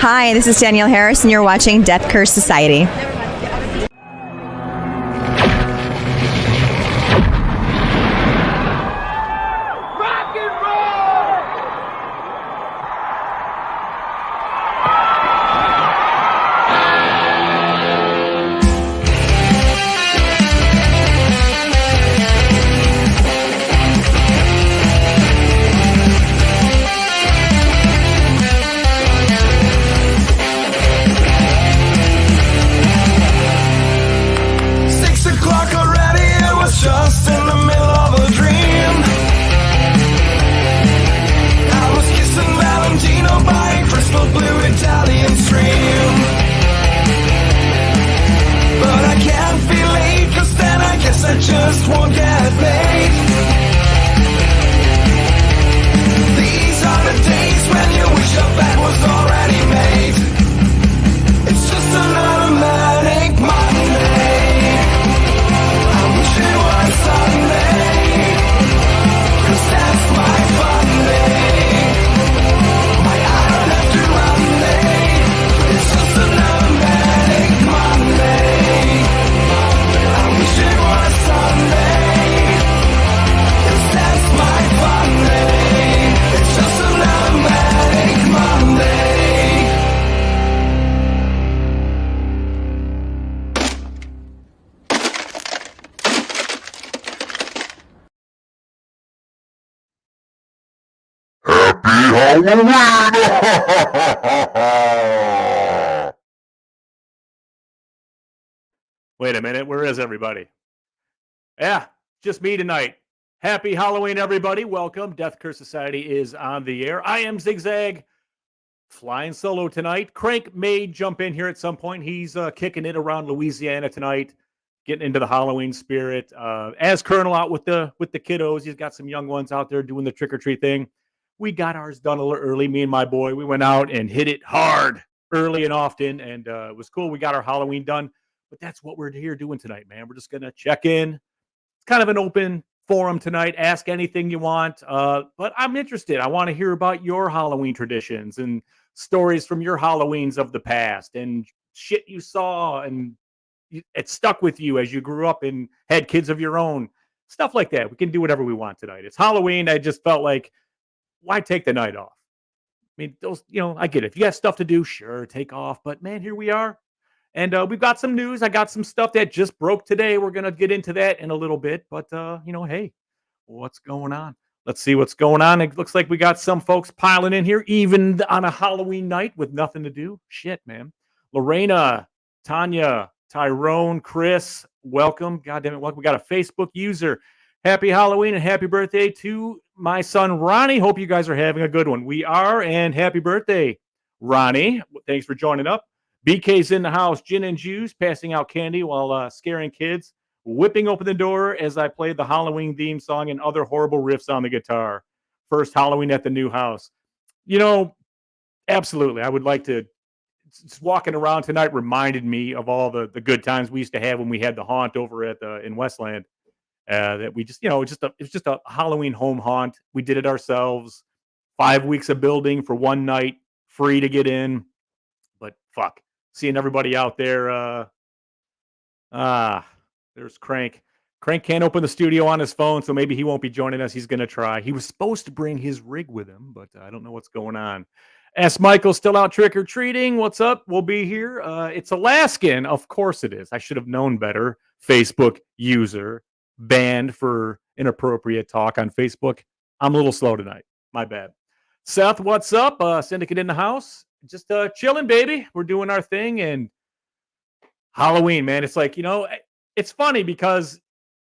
Hi, this is Danielle Harris, and you're watching Death Curse Society. Wait a minute, where is everybody? Yeah, just me tonight. Happy Halloween, everybody. Welcome. Death Curse Society is on the air. I am Zig Zag, flying solo tonight. Crank may jump in here at some point. He's kicking it around Louisiana tonight, getting into the Halloween spirit. As Colonel out with the kiddos, he's got some young ones out there doing the trick-or-treat thing. We got ours done a little early, me and my boy. We went out and hit it hard early and often, and it was cool. We got our Halloween done. But that's what we're here doing tonight, man. We're just going to check in. It's kind of an open forum tonight. Ask anything you want. But I'm interested. I want to hear about your Halloween traditions and stories from your Halloweens of the past and shit you saw and it stuck with you as you grew up and had kids of your own. Stuff like that. We can do whatever we want tonight. It's Halloween. I just felt like, why take the night off? I mean, those, I get it. If you got stuff to do, sure, take off. But man, here we are. And we've got some news. I got some stuff that just broke today. We're going to get into that in a little bit. But, hey, what's going on? Let's see what's going on. It looks like we got some folks piling in here, even on a Halloween night with nothing to do. Shit, man. Lorena, Tanya, Tyrone, Chris, welcome. God damn it, welcome. We got a Facebook user. Happy Halloween and happy birthday to my son, Ronnie. Hope you guys are having a good one. We are, and happy birthday, Ronnie. Thanks for joining up. BK's in the house, gin and juice, passing out candy while scaring kids, whipping open the door as I played the Halloween theme song and other horrible riffs on the guitar. First Halloween at the new house. Absolutely. I would like to. Just walking around tonight reminded me of all the good times we used to have when we had the haunt over at in Westland. That we just, it's just a Halloween home haunt. We did it ourselves. 5 weeks of building for one night, free to get in. But fuck. Seeing everybody out there. There's Crank. Crank can't open the studio on his phone, so maybe he won't be joining us. He's going to try. He was supposed to bring his rig with him, but I don't know what's going on. S. Michael still out trick-or-treating. What's up? We'll be here. It's Alaskan. Of course it is. I should have known better. Facebook user banned for inappropriate talk on Facebook. I'm a little slow tonight. My bad. Seth, what's up? Syndicate in the house. Just chilling, baby. We're doing our thing. And Halloween, man. It's like, it's funny because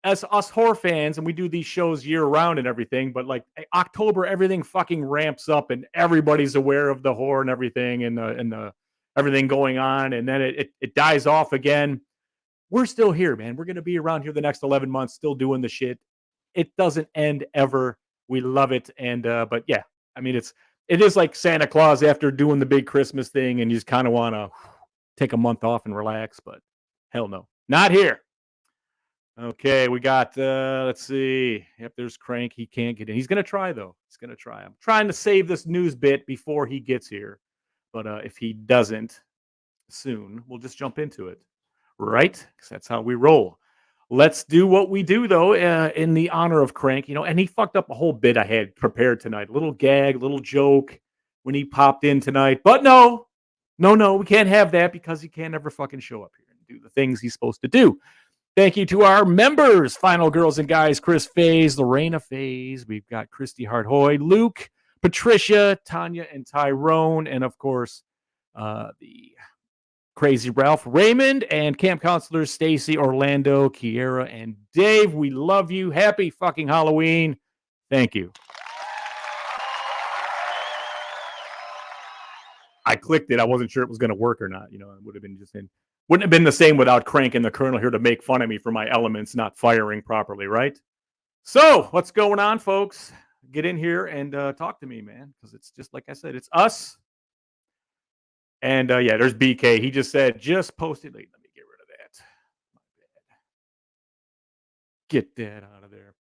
as us horror fans, and we do these shows year round and everything, but like October, everything fucking ramps up and everybody's aware of the horror and everything and the everything going on. And then it dies off again. We're still here, man. We're going to be around here the next 11 months, still doing the shit. It doesn't end ever. We love it. And, but yeah, I mean, it is like Santa Claus after doing the big Christmas thing and you just kind of want to take a month off and relax, but hell no, not here. Okay, we got, let's see. Yep, there's Crank. He can't get in. He's going to try, though. He's going to try. I'm trying to save this news bit before he gets here. But if he doesn't soon, we'll just jump into it, right? Because that's how we roll. Let's do what we do, though, in the honor of Crank, and he fucked up a whole bit I had prepared tonight. A little gag, little joke when he popped in tonight. But no, we can't have that because he can't ever fucking show up here and do the things he's supposed to do. Thank you to our members, Final Girls and Guys, Chris Faze, Lorena Faze. We've got Christy Hart-Hoy, Luke, Patricia, Tanya, and Tyrone. And, of course, the Crazy Ralph, Raymond, and camp counselors Stacy, Orlando, Kiera, and Dave. We love you. Happy fucking Halloween. Thank you. I clicked it. I wasn't sure it was going to work or not. It would have been wouldn't have been the same without Crank and the Colonel here to make fun of me for my elements not firing properly, right? So, what's going on, folks? Get in here and talk to me, man, because it's just like I said, it's us. And yeah, there's BK. He just said, just posted. Let me get rid of that. My bad. Get that out of there.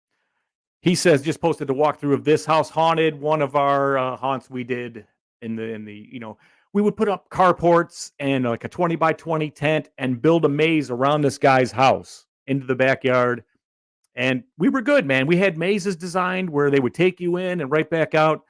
He says, just posted the walkthrough of This House Haunted, one of our haunts we did in the we would put up carports and like a 20 by 20 tent and build a maze around this guy's house into the backyard. And we were good, man. We had mazes designed where they would take you in and right back out.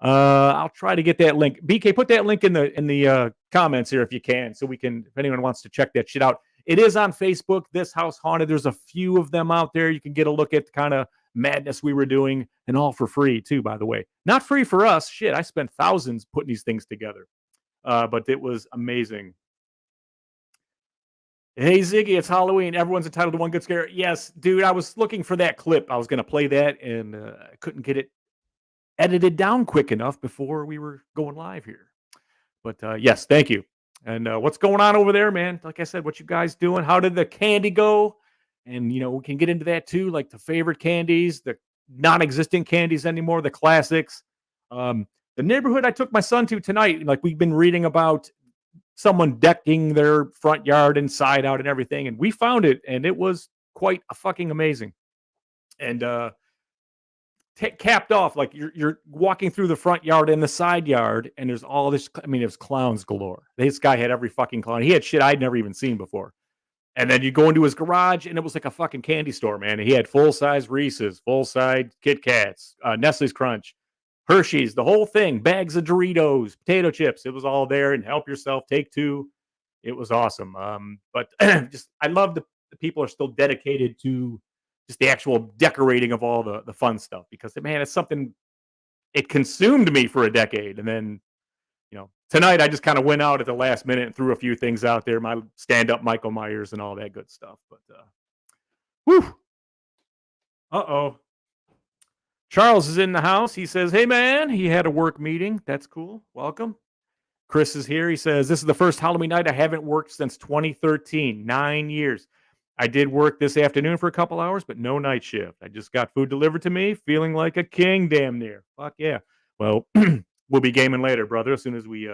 I'll try to get that link. BK, put that link in the comments here if you can, so we can, if anyone wants to check that shit out. It is on Facebook, This House Haunted. There's a few of them out there. You can get a look at the kind of madness we were doing, and all for free too, by the way. Not free for us. Shit, I spent thousands putting these things together. But it was amazing. Hey, Ziggy, it's Halloween. Everyone's entitled to one good scare. Yes, dude, I was looking for that clip. I was going to play that, and I couldn't get it edited down quick enough before we were going live here. But yes, thank you. And what's going on over there, man? Like I said, what you guys doing? How did the candy go? And, we can get into that too, like the favorite candies, the non-existent candies anymore, the classics. The neighborhood I took my son to tonight, like we've been reading about someone decking their front yard inside out and everything. And we found it, and it was quite fucking amazing. And capped off, like you're walking through the front yard and the side yard, and there's all this. I mean, it was clowns galore. This guy had every fucking clown. He had shit I'd never even seen before. And then you go into his garage, and it was like a fucking candy store, man. He had full-size Reese's, full-size Kit Kats, Nestle's Crunch, Hershey's, the whole thing, bags of Doritos, potato chips. It was all there, and help yourself, take two. It was awesome. But just, I love the people are still dedicated to just the actual decorating of all the fun stuff, because, man, it's something, it consumed me for a decade. And then, tonight I just kind of went out at the last minute and threw a few things out there, my stand-up Michael Myers and all that good stuff. But, whew. Uh-oh. Charles is in the house. He says, hey, man, he had a work meeting. That's cool. Welcome. Chris is here. He says, this is the first Halloween night I haven't worked since 2013, 9 years. I did work this afternoon for a couple hours, but no night shift. I just got food delivered to me, feeling like a king damn near. Fuck yeah. Well, we'll be gaming later, brother, as soon as we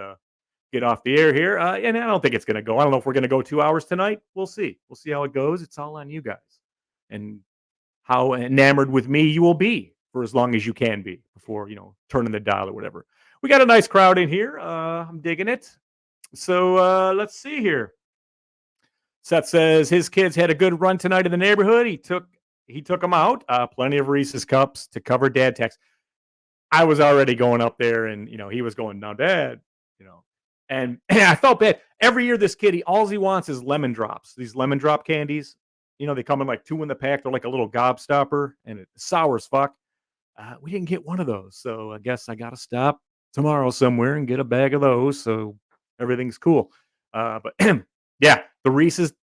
get off the air here. And I don't think it's going to go. I don't know if we're going to go 2 hours tonight. We'll see. We'll see how it goes. It's all on you guys and how enamored with me you will be for as long as you can be before, turning the dial or whatever. We got a nice crowd in here. I'm digging it. So let's see here. Seth says his kids had a good run tonight in the neighborhood. He took them out. Plenty of Reese's cups to cover dad tax. I was already going up there, and he was going, now, Dad, and I felt bad. Every year, this kid, all he wants is lemon drops. These lemon drop candies. They come in like 2 in the pack. They're like a little gobstopper, and it's sour as fuck. We didn't get one of those, so I guess I got to stop tomorrow somewhere and get a bag of those, so everything's cool. But yeah, the Reese's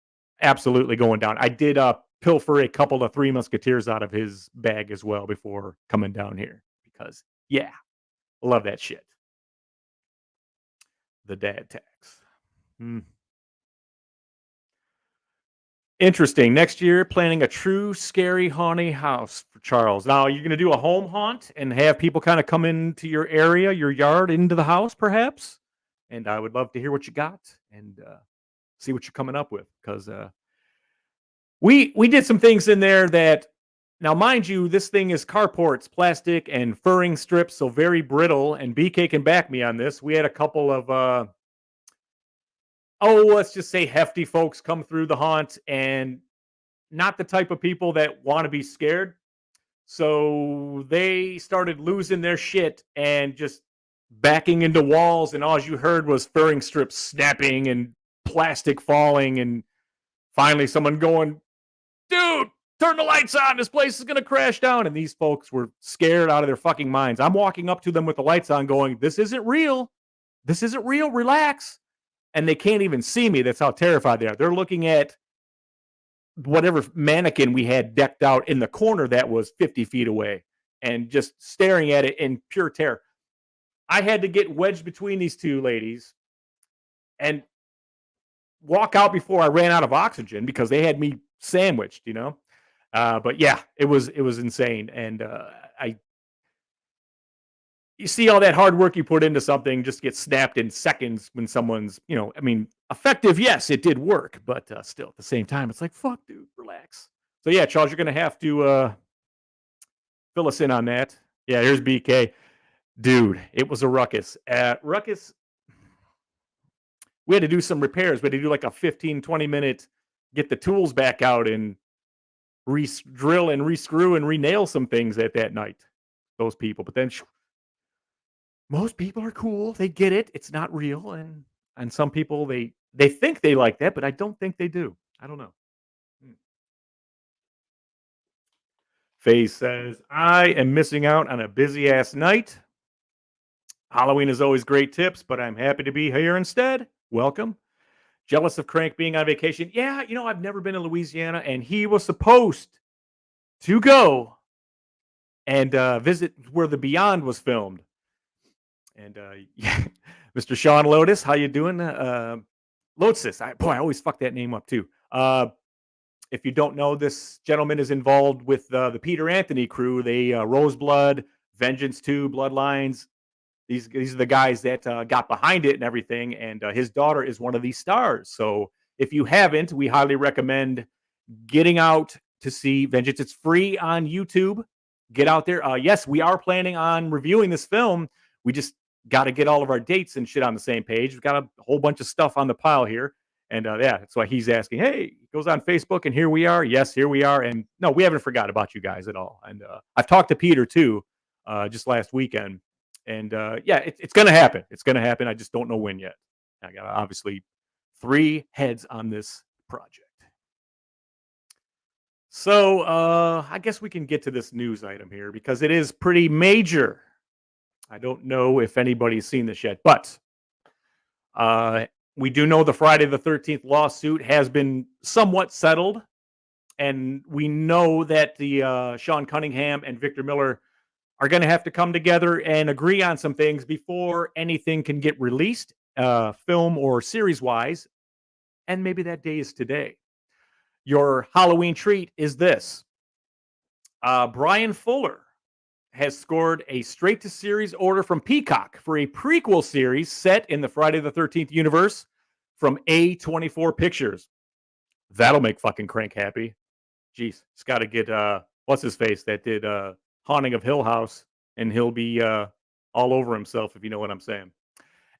absolutely going down. I did pilfer a couple of Three Musketeers out of his bag as well before coming down here, because, yeah, I love that shit. The dad tax. Interesting. Next year, planning a true scary haunted house for Charles. Now, you're going to do a home haunt and have people kind of come into your area, your yard, into the house, perhaps. And I would love to hear what you got and see what you're coming up with, because we did some things in there that, now, mind you, this thing is carports, plastic and furring strips, so very brittle. And BK can back me on this. We had a couple of let's just say hefty folks come through the haunt and not the type of people that want to be scared. So they started losing their shit and just backing into walls, and all you heard was furring strips snapping and plastic falling, and finally someone going, dude, turn the lights on. This place is going to crash down. And these folks were scared out of their fucking minds. I'm walking up to them with the lights on going, this isn't real. This isn't real. Relax. And they can't even see me. That's how terrified they are. They're looking at whatever mannequin we had decked out in the corner that was 50 feet away and just staring at it in pure terror. I had to get wedged between these two ladies and walk out before I ran out of oxygen because they had me sandwiched, But yeah, it was insane. And you see all that hard work you put into something just get snapped in seconds when someone's, effective. Yes, it did work, but still at the same time, it's like, fuck, dude, relax. So yeah, Charles, you're going to have to fill us in on that. Yeah, here's BK. Dude, it was a ruckus. Ruckus, we had to do some repairs. We had to do like a 15, 20-minute, get the tools back out and drill and re-screw and re-nail some things at that night. Those people. But then most people are cool. They get it. It's not real. And some people, they think they like that, but I don't think they do. I don't know. Faye says, I am missing out on a busy-ass night. Halloween is always great tips, but I'm happy to be here instead. Welcome. Jealous of Crank being on vacation. Yeah, I've never been to Louisiana, and he was supposed to go and visit where The Beyond was filmed. And yeah, Mr. Sean Lotus, how you doing? Lotus, I always fuck that name up too. If you don't know, this gentleman is involved with the Peter Anthony crew. They Roseblood, Vengeance 2, Bloodlines. These are the guys that got behind it and everything. And his daughter is one of these stars. So if you haven't, we highly recommend getting out to see Vengeance. It's free on YouTube. Get out there. Yes, we are planning on reviewing this film. We just got to get all of our dates and shit on the same page. We've got a whole bunch of stuff on the pile here. And yeah, that's why he's asking, hey, he goes on Facebook and here we are. Yes, here we are. And no, we haven't forgot about you guys at all. And I've talked to Peter too, just last weekend. And yeah, it's going to happen. It's going to happen. I just don't know when yet. I got obviously 3 heads on this project. So I guess we can get to this news item here because it is pretty major. I don't know if anybody's seen this yet, but we do know the Friday the 13th lawsuit has been somewhat settled. And we know that the Sean Cunningham and Victor Miller are going to have to come together and agree on some things before anything can get released, film or series-wise. And maybe that day is today. Your Halloween treat is this. Bryan Fuller has scored a straight-to-series order from Peacock for a prequel series set in the Friday the 13th universe from A24 Pictures. That'll make fucking Crank happy. Jeez, it's got to get, what's his face that did Haunting of Hill House, and he'll be all over himself, if you know what I'm saying.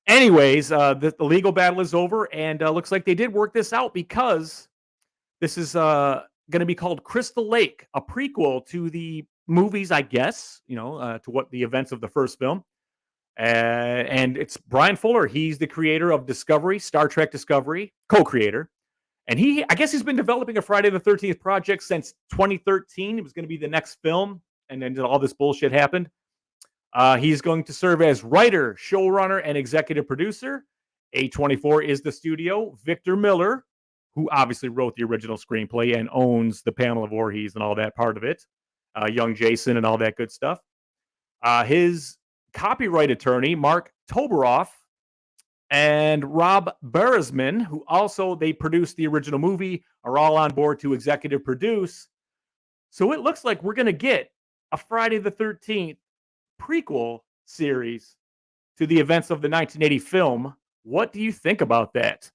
Anyways, the legal battle is over, and looks like they did work this out because this is going to be called Crystal Lake, a prequel to the movies, I guess, to what the events of the first film. And it's Bryan Fuller. He's the creator of Discovery, Star Trek Discovery, co-creator. And I guess he's been developing a Friday the 13th project since 2013. It was going to be the next film. And then all this bullshit happened. He's going to serve as writer, showrunner, and executive producer. A24 is the studio. Victor Miller, who obviously wrote the original screenplay and owns the panel of Voorhees and all that part of it. Young Jason and all that good stuff. His copyright attorney, Mark Toberoff, and Rob Beresman, who also they produced the original movie, are all on board to executive produce. So it looks like we're going to get a Friday the 13th prequel series to the events of the 1980 film. What do you think about that?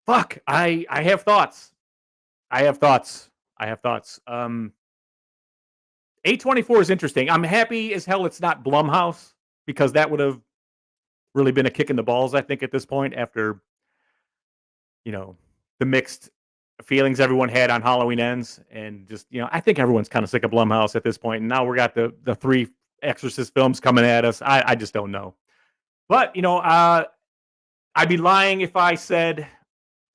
Fuck, I have thoughts. A24 is interesting. I'm happy as hell it's not Blumhouse because that would have really been a kick in the balls, I think, at this point after, the mixed feelings everyone had on Halloween Ends. And just, I think everyone's kind of sick of Blumhouse at this point. And now we got the three Exorcist films coming at us. I just don't know. But, I'd be lying if I said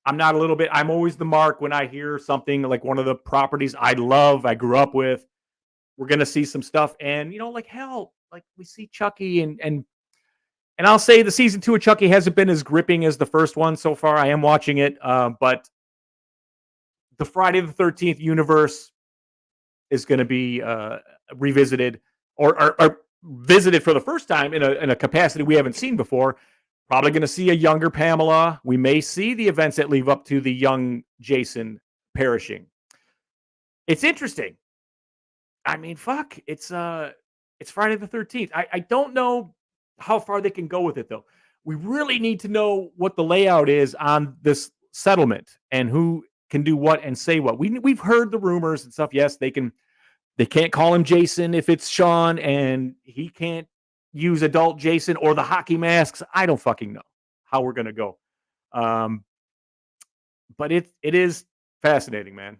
I'm not a little bit. I'm always the mark when I hear something like one of the properties I love, I grew up with. We're gonna see some stuff, and like hell, like we see Chucky, and I'll say the season 2 of Chucky hasn't been as gripping as the first one so far. I am watching it, but the Friday the 13th universe is going to be revisited or visited for the first time in a capacity we haven't seen before. Probably going to see a younger Pamela. We may see the events that lead up to the young Jason perishing. It's interesting. I mean, fuck. It's Friday the 13th. I don't know how far they can go with it though. We really need to know what the layout is on this settlement and who can do what and say what. We've heard the rumors and stuff. Yes, they can't call him Jason if it's Sean, and he can't use adult Jason or the hockey masks. I don't fucking know how we're gonna go. But it is fascinating, man.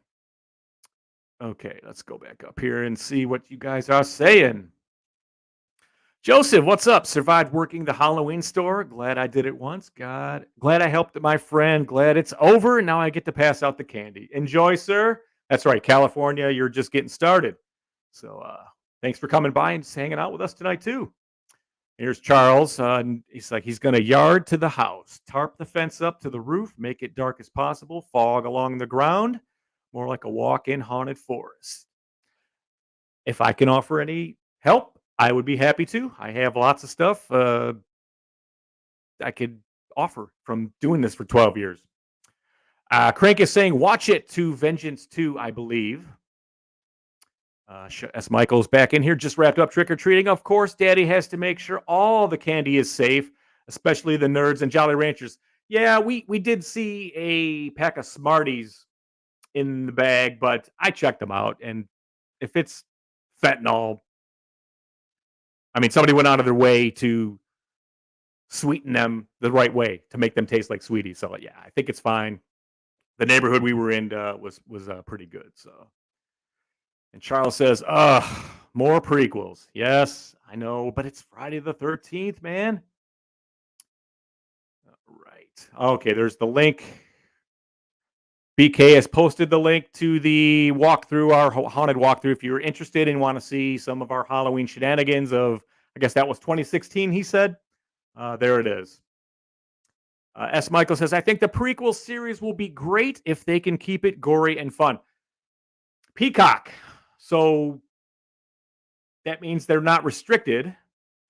Okay, let's go back up here and see what you guys are saying. Joseph, what's up? Survived working the Halloween store. Glad I did it once. God, glad I helped my friend. Glad it's over. Now I get to pass out the candy. Enjoy, sir. That's right, California. You're just getting started. So thanks for coming by and just hanging out with us tonight too. Here's Charles. He's like, he's going to yard to the house, tarp the fence up to the roof, make it dark as possible, fog along the ground, more like a walk-in haunted forest. If I can offer any help, I would be happy to. I have lots of stuff I could offer from doing this for 12 years. Crank is saying, watch it to Vengeance 2, I believe. S. Michael's back in here, just wrapped up trick-or-treating. Of course, Daddy has to make sure all the candy is safe, especially the nerds and Jolly Ranchers. Yeah, we did see a pack of Smarties in the bag, but I checked them out, and if it's fentanyl, I mean, somebody went out of their way to sweeten them the right way to make them taste like sweeties. So, yeah, I think it's fine. The neighborhood we were in was pretty good, so... And Charles says, more prequels. Yes, I know, but it's Friday the 13th, man. Right. Okay, there's the link. BK has posted the link to the walkthrough, our haunted walkthrough. If you're interested and want to see some of our Halloween shenanigans of, I guess that was 2016, he said. There it is. S. Michael says, I think the prequel series will be great if they can keep it gory and fun. Peacock. So that means they're not restricted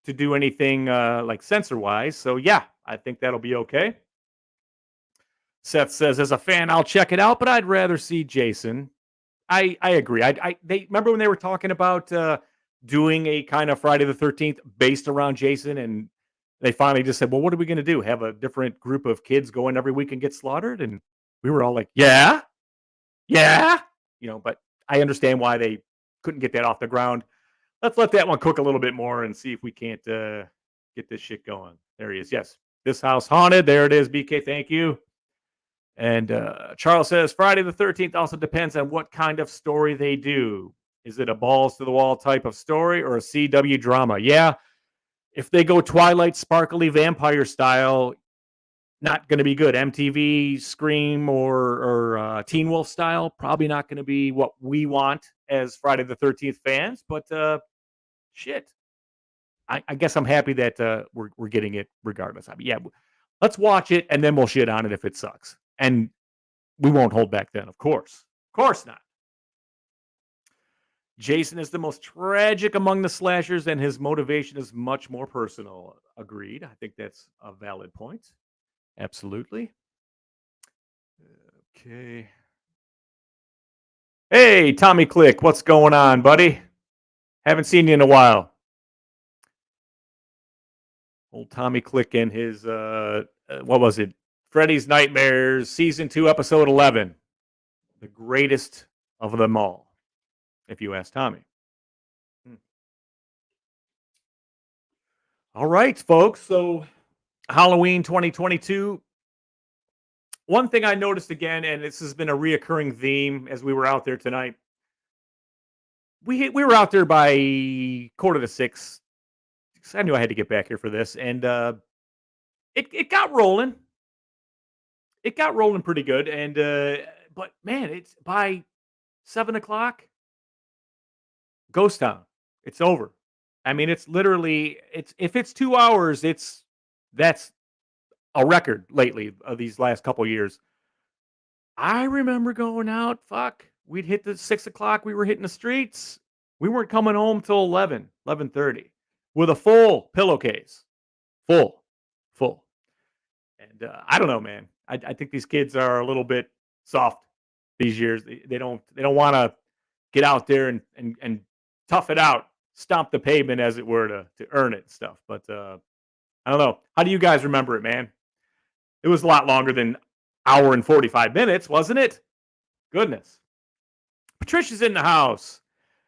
to do anything like censor-wise. So yeah, I think that'll be okay. Seth says, as a fan, I'll check it out, but I'd rather see Jason. I agree. They remember when they were talking about doing a kind of Friday the 13th based around Jason, and they finally just said, well, what are we going to do? Have a different group of kids go in every week and get slaughtered? And we were all like, yeah. But I understand why they couldn't get that off the ground. Let's let that one cook a little bit more and see if we can't get this shit going. There he is. Yes. This house haunted. There it is, BK. Thank you. And Charles says, Friday the 13th also depends on what kind of story they do. Is it a balls to the wall type of story or a CW drama? Yeah. If they go Twilight sparkly vampire style, not going to be good. MTV, Scream, or Teen Wolf style, probably not going to be what we want as Friday the 13th fans. But shit, I guess I'm happy that we're getting it regardless. I mean, yeah, let's watch it and then we'll shit on it if it sucks, and we won't hold back then. Of course not. Jason is the most tragic among the slashers, and his motivation is much more personal. Agreed. I think that's a valid point. Absolutely. Okay. Hey, Tommy Click, what's going on, buddy? Haven't seen you in a while. Old Tommy Click and his, what was it? Freddy's Nightmares, Season 2, Episode 11. The greatest of them all, if you ask Tommy. All right, folks. So Halloween 2022. One thing I noticed again, and this has been a reoccurring theme as we were out there tonight. We were out there by 5:45. I knew I had to get back here for this, and it got rolling. It got rolling pretty good, and but man, it's by 7 o'clock. Ghost Town. It's over. I mean, it's literally it's if it's 2 hours, that's a record lately of these last couple years. I remember going out. Fuck, we'd hit the 6 o'clock. We were hitting the streets. We weren't coming home till 11:30, with a full pillowcase, full, full. And I don't know, man. I think these kids are a little bit soft these years. They don't want to get out there and tough it out, stomp the pavement, as it were, to earn it and stuff. But I don't know. How do you guys remember it, man? It was a lot longer than hour and 45 minutes, wasn't it? Goodness. Patricia's in the house.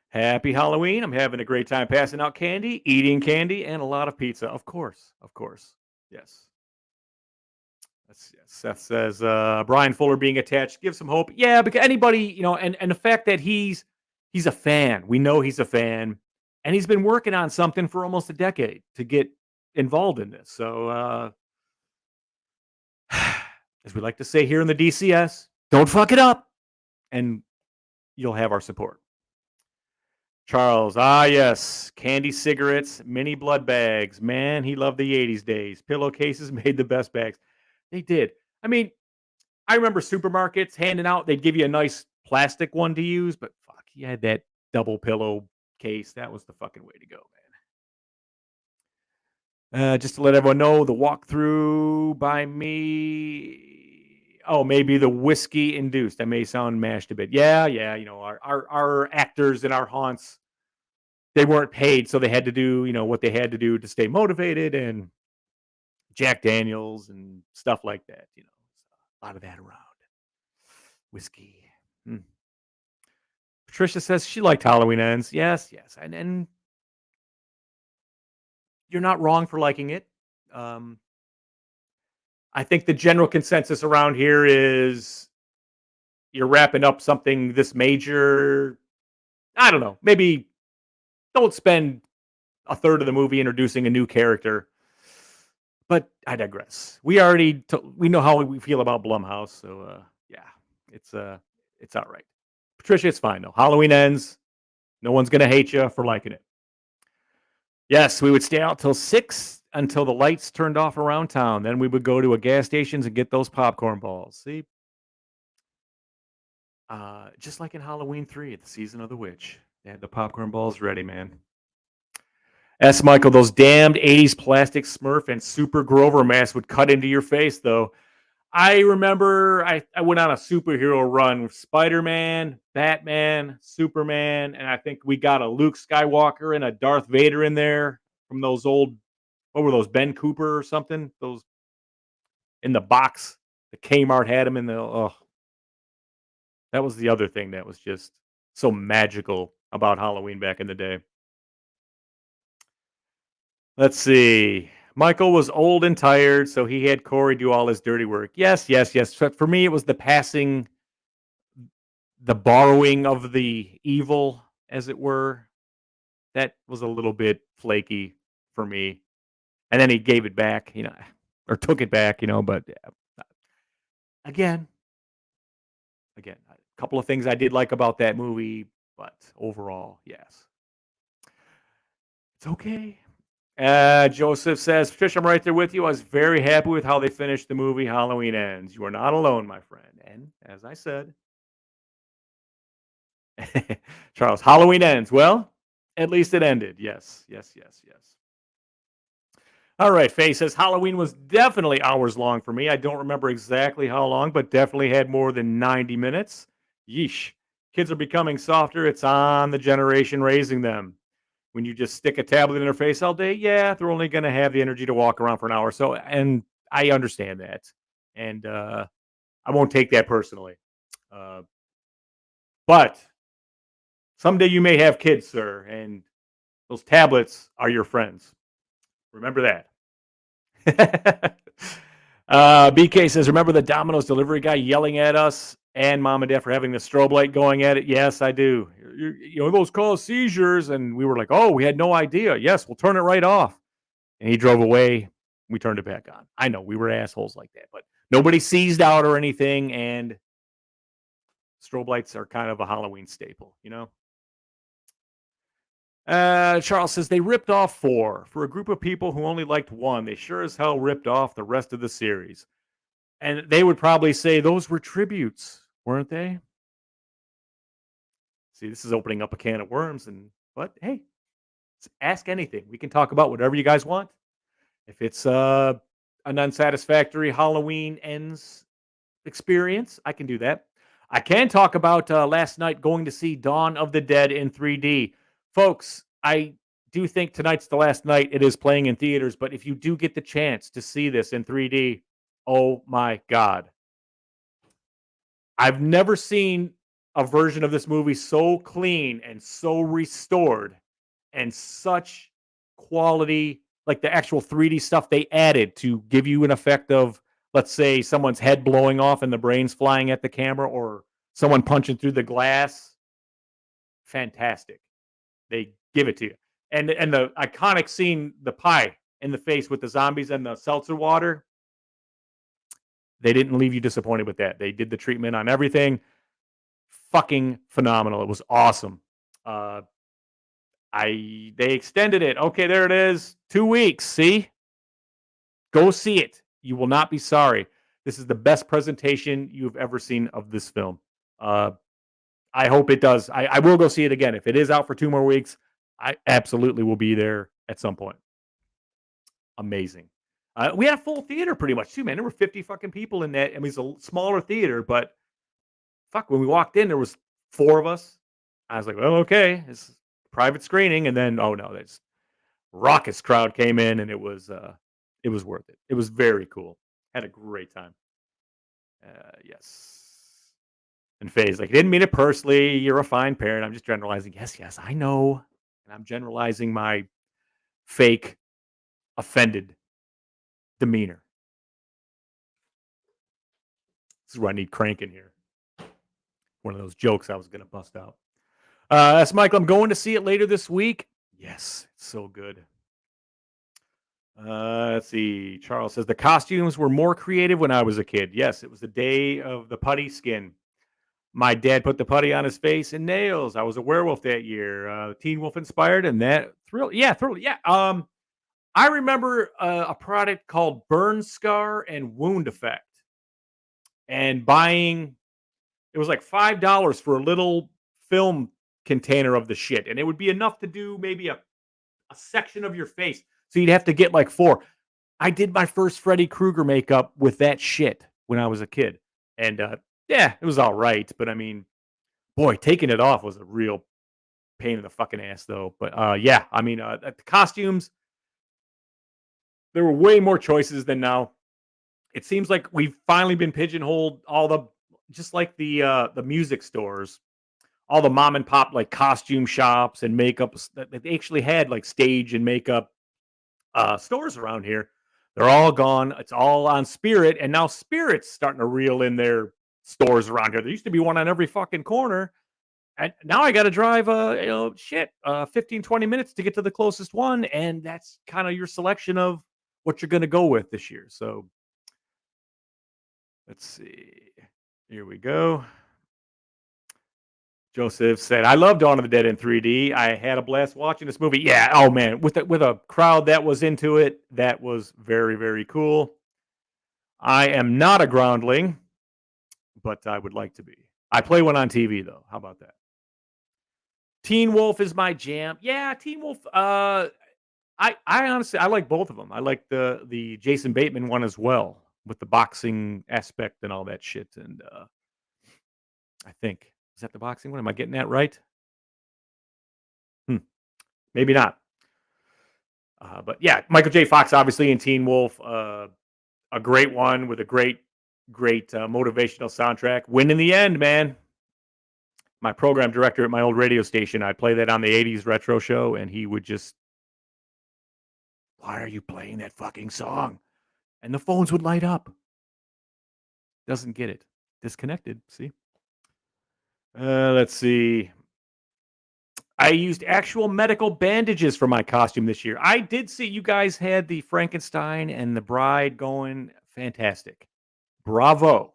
Happy Halloween. I'm having a great time passing out candy, eating candy, and a lot of pizza. Of course. Of course. Yes. Seth says Bryan Fuller being attached gives some hope. Yeah, because anybody, and the fact that he's a fan. We know he's a fan, and he's been working on something for almost a decade to get involved in this. So, as we like to say here in the DCS, don't fuck it up, and you'll have our support. Charles, yes, candy, cigarettes, mini blood bags. Man, he loved the 80s days. Pillowcases made the best bags. They did. I mean, I remember supermarkets handing out, they'd give you a nice plastic one to use, but fuck, you had that double pillow case. That was the fucking way to go, man. Just to let everyone know, the walkthrough by me. Oh, maybe the whiskey induced. I may sound mashed a bit. Yeah. Our actors and our haunts, they weren't paid, so they had to do, what they had to do to stay motivated, and Jack Daniels and stuff like that. A lot of that around. Whiskey. Patricia says she liked Halloween Ends. Yes. And you're not wrong for liking it. I think the general consensus around here is you're wrapping up something this major. I don't know. Maybe don't spend a third of the movie introducing a new character. But I digress. We know how we feel about Blumhouse, so yeah, it's all right. Patricia, it's fine though. Halloween Ends. No one's gonna hate you for liking it. Yes, we would stay out till 6 until the lights turned off around town. Then we would go to a gas stations and get those popcorn balls. See, just like in Halloween 3 at the Season of the Witch, they had the popcorn balls ready, man. S. Michael, those damned 80s plastic Smurf and Super Grover masks would cut into your face, though. I remember I went on a superhero run with Spider-Man, Batman, Superman, and I think we got a Luke Skywalker and a Darth Vader in there from those old, what were those, Ben Cooper or something? Those in the box. The Kmart had them in the, that was the other thing that was just so magical about Halloween back in the day. Let's see. Michael was old and tired, so he had Corey do all his dirty work. Yes. For me, it was the passing, the borrowing of the evil, as it were. That was a little bit flaky for me. And then he gave it back, or took it back, but again, a couple of things I did like about that movie, but overall, yes. It's okay. Joseph says, Trish, I'm right there with you. I was very happy with how they finished the movie Halloween Ends. You are not alone, my friend. And as I said, Charles, Halloween Ends. Well, at least it ended. Yes. All right, Faye says, Halloween was definitely hours long for me. I don't remember exactly how long, but definitely had more than 90 minutes. Yeesh. Kids are becoming softer. It's on the generation raising them. When you just stick a tablet in their face all day, yeah, they're only going to have the energy to walk around for an hour or so. And I understand that. And I won't take that personally. But someday you may have kids, sir, and those tablets are your friends. Remember that. BK says, remember the Domino's delivery guy yelling at us and mom and dad for having the strobe light going at it? Yes, I do. Those cause seizures. And we were like, oh, we had no idea. Yes, we'll turn it right off. And he drove away. We turned it back on. I know we were assholes like that, but nobody seized out or anything. And strobe lights are kind of a Halloween staple, Charles says they ripped off 4 for a group of people who only liked 1. They sure as hell ripped off the rest of the series. And they would probably say those were tributes, weren't they? See, this is opening up a can of worms. But hey, ask anything. We can talk about whatever you guys want. If it's an unsatisfactory Halloween ends experience, I can do that. I can talk about last night going to see Dawn of the Dead in 3D. Folks, I do think tonight's the last night it is playing in theaters, but if you do get the chance to see this in 3D, oh my God. I've never seen a version of this movie so clean and so restored and such quality, like the actual 3D stuff they added to give you an effect of, let's say, someone's head blowing off and the brains flying at the camera, or someone punching through the glass. Fantastic. They give it to you. And the iconic scene, the pie in the face with the zombies and the seltzer water, they didn't leave you disappointed with that. They did the treatment on everything. Fucking phenomenal. It was awesome. They extended it. Okay, there it is. 2 weeks. See? Go see it. You will not be sorry. This is the best presentation you've ever seen of this film. I hope it does. I will go see it again. If it is out for 2 more weeks, I absolutely will be there at some point. Amazing. We had a full theater pretty much too, man. There were 50 fucking people in that. I mean, it's a smaller theater, but fuck, when we walked in, there was 4 of us. I was like, well, okay, it's private screening. And then, oh no, this raucous crowd came in, and it was worth it. It was very cool. Had a great time. Yes. And Faye's like, didn't mean it personally. You're a fine parent. I'm just generalizing. Yes, I know. And I'm generalizing my fake, offended demeanor. This is where I need crank in here. One of those jokes I was going to bust out. That's Michael. I'm going to see it later this week. Yes, it's so good. Let's see. Charles says the costumes were more creative when I was a kid. Yes, it was the day of the putty skin. My dad put the putty on his face and nails. I was a werewolf that year. Teen Wolf inspired, and that thrill. Yeah. I remember a product called Burn Scar and Wound Effect, and buying. It was like $5 for a little film container of the shit, and it would be enough to do maybe a section of your face. So you'd have to get like 4. I did my first Freddy Krueger makeup with that shit when I was a kid, and yeah, it was all right. But I mean, boy, taking it off was a real pain in the fucking ass, though. But yeah, I mean, the costumes, there were way more choices than now. It seems like we've finally been pigeonholed. Just like the music stores, all the mom and pop like costume shops and makeup that they actually had like stage and makeup stores around here. They're all gone. It's all on Spirit, and now Spirit's starting to reel in their stores around here. There used to be one on every fucking corner, and now I got to drive 15 20 minutes to get to the closest one, and that's kind of your selection of what you're going to go with this year. So let's see. Here we go. Joseph said, "I love Dawn of the Dead in 3D. I had a blast watching this movie." Yeah, oh man, with a crowd that was into it, that was very, very cool. I am not a groundling, but I would like to be. I play one on TV though. How about that? Teen Wolf is my jam. Yeah, Teen Wolf. I honestly I like both of them. I like the Jason Bateman one as well, with the boxing aspect and all that shit. And I think, is that the boxing one? Am I getting that right? Maybe not. But yeah, Michael J. Fox, obviously in Teen Wolf, a great one with a great motivational soundtrack. Win in the end, man. My program director at my old radio station, I'd play that on the 80s retro show, and he would just, why are you playing that fucking song? and the phones would light up. Doesn't get it. Disconnected. See? Let's see. I used actual medical bandages for my costume this year. I did see you guys had the Frankenstein and the bride going. Fantastic. Bravo.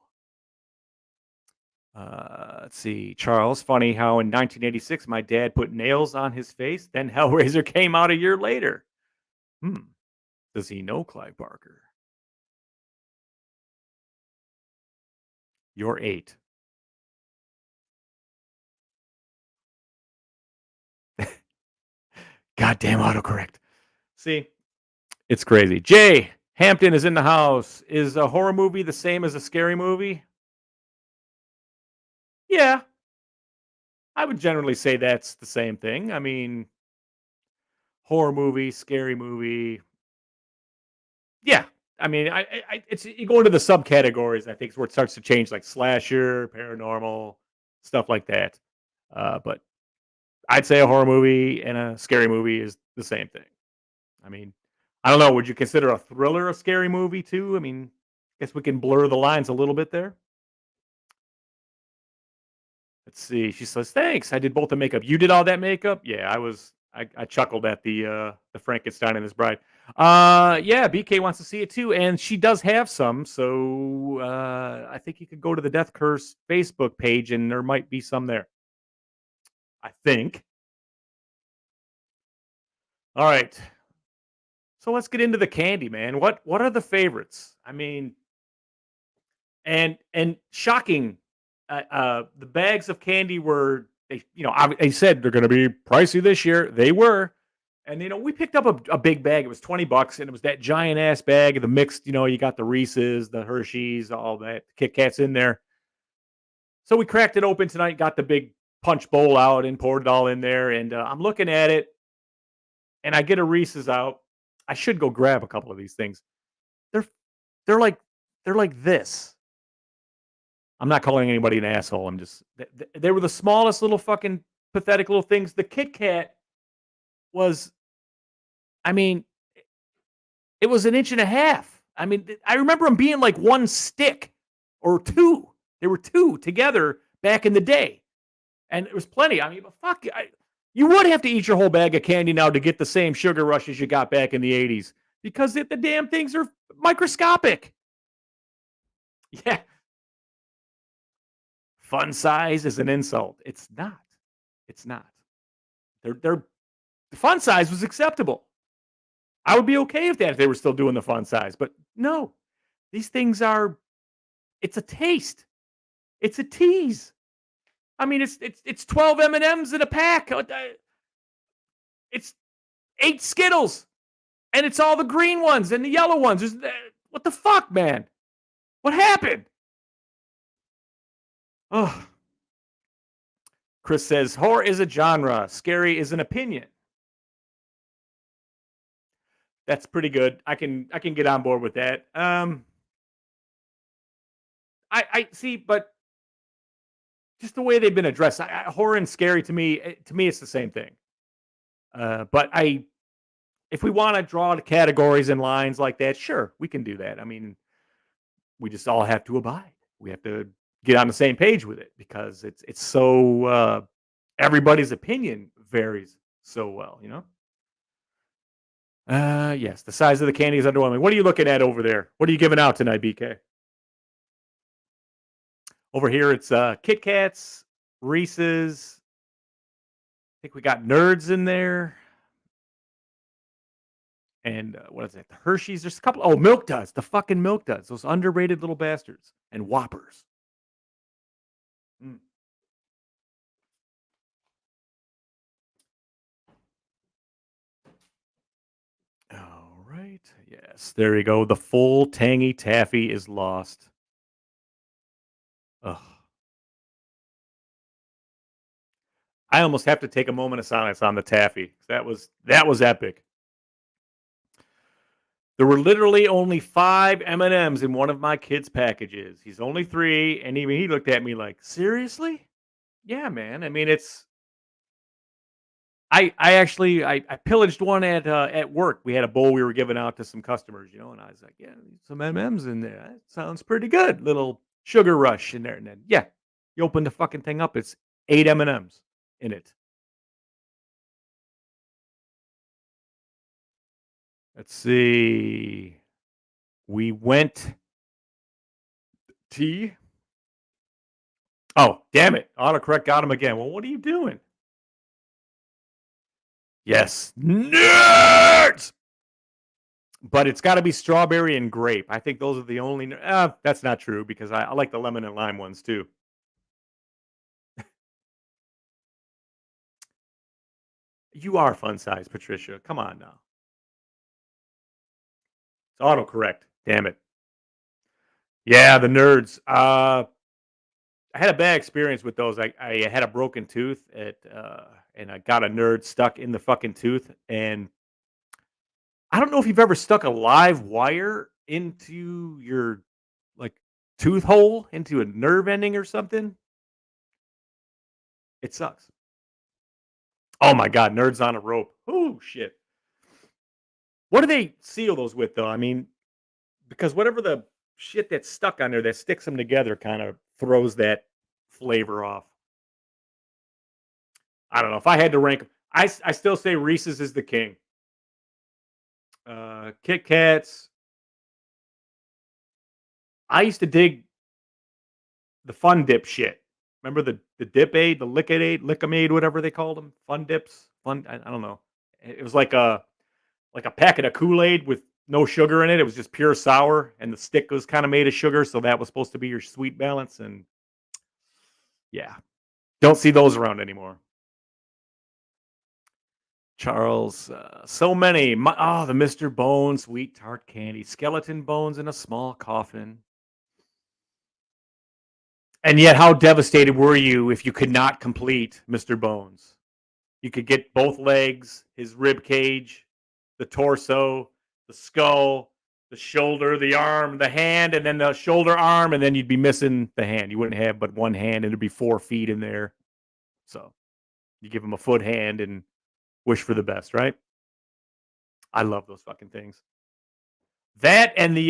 Let's see. Charles, funny how in 1986 my dad put nails on his face, then Hellraiser came out a year later. Hmm. Does he know Clive Barker? You're 8. Goddamn autocorrect. See, it's crazy. Jay Hampton is in the house. Is a horror movie the same as a scary movie? Yeah, I would generally say that's the same thing. I mean, horror movie, scary movie. Yeah, I mean, it's you go into the subcategories. I think is where it starts to change, like slasher, paranormal, stuff like that. But I'd say a horror movie and a scary movie is the same thing. I mean, I don't know. Would you consider a thriller a scary movie too? I mean, I guess we can blur the lines a little bit there. Let's see. She says, "Thanks. I did both the makeup. You did all that makeup? Yeah, I was. I chuckled at the Frankenstein and his bride. Yeah, BK wants to see it too, and she does have some. So I think you could go to the Death Curse Facebook page, and there might be some there. I think. All right. So let's get into the candy, man. What are the favorites? I mean, and shocking, the bags of candy were they said they're going to be pricey this year. They were, and we picked up a big bag. It was $20, and it was that giant ass bag of the mixed. You got the Reese's, the Hershey's, all that Kit Kats in there. So we cracked it open tonight, got the big punch bowl out, and poured it all in there. And I'm looking at it, and I get a Reese's out. I should go grab a couple of these things. They're they're like they're like this. I'm not calling anybody an asshole. I'm just they were the smallest little fucking pathetic little things. The Kit Kat was, I mean, it was an inch and a half. I mean, I remember them being like one stick or two. They were two together back in the day, and it was plenty. I mean, but fuck, you would have to eat your whole bag of candy now to get the same sugar rush as you got back in the '80s because the damn things are microscopic. Yeah, fun size is an insult. It's not. It's not. They're the fun size was acceptable. I would be okay with that if they were still doing the fun size, but no. These things are it's a taste. It's a tease. I mean, it's 12 M&Ms in a pack. It's 8 Skittles, and it's all the green ones and the yellow ones. What the fuck, man? What happened? Oh. Chris says horror is a genre, scary is an opinion. That's pretty good. I can get on board with that. I see, but just the way they've been addressed, horror and scary to me, it's the same thing. But if we want to draw the categories and lines like that, sure, we can do that. I mean, we just all have to abide. We have to get on the same page with it because it's so everybody's opinion varies so well. Yes, the size of the candy is underwhelming. What are you looking at over there? What are you giving out tonight, BK? Over here, it's Kit Kats, Reese's. I think we got Nerds in there. And what is that? The Hershey's. There's a couple. Oh, Milk Duds. The fucking Milk Duds. Those underrated little bastards. And Whoppers. Mm. All right. Yes. There you go. The full tangy taffy is lost. Ugh. I almost have to take a moment of silence on the taffy. That was epic. There were literally only 5 M&Ms in one of my kids' packages. He's only 3, and even he looked at me like, "Seriously?" Yeah, man. I mean, I actually I pillaged one at work. We had a bowl we were giving out to some customers, and I was like, "Yeah, some M&Ms in there. That sounds pretty good. Little sugar rush in there." And then, yeah, you open the fucking thing up. It's 8 M&Ms in it. Let's see. We went T. Oh, damn it! Autocorrect got him again. Well, what are you doing? Yes, nerds. But it's got to be strawberry and grape. I think those are the only. That's not true because I like the lemon and lime ones too. You are fun size, Patricia. Come on now. It's autocorrect. Damn it. Yeah, the nerds. I had a bad experience with those. I had a broken tooth and I got a nerd stuck in the fucking tooth. And I don't know if you've ever stuck a live wire into your like tooth hole into a nerve ending or something. It sucks. Oh my god, nerds on a rope. Oh shit. What do they seal those with though? I mean, because whatever the shit that's stuck on there that sticks them together kind of throws that flavor off. I don't know. If I had to rank 'em, I still say Reese's is the king. Kit Kats. I used to dig the Fun Dip shit. Remember the Dip Aid, the Lick Aid, Lickamade, whatever they called them? Fun Dips? Fun I don't know. It was like a packet of Kool-Aid with no sugar in it. It was just pure sour, and the stick was kind of made of sugar, so that was supposed to be your sweet balance. And yeah, don't see those around anymore. Charles, so many. The Mr. Bones sweet tart candy, skeleton bones in a small coffin. And yet, how devastated were you if you could not complete Mr. Bones? You could get both legs, his rib cage, the torso, the skull, the shoulder, the arm, the hand, and then the shoulder arm, and then you'd be missing the hand. You wouldn't have but one hand, and there'd be 4 feet in there. So you give him a foot hand and wish for the best, right? I love those fucking things. That and they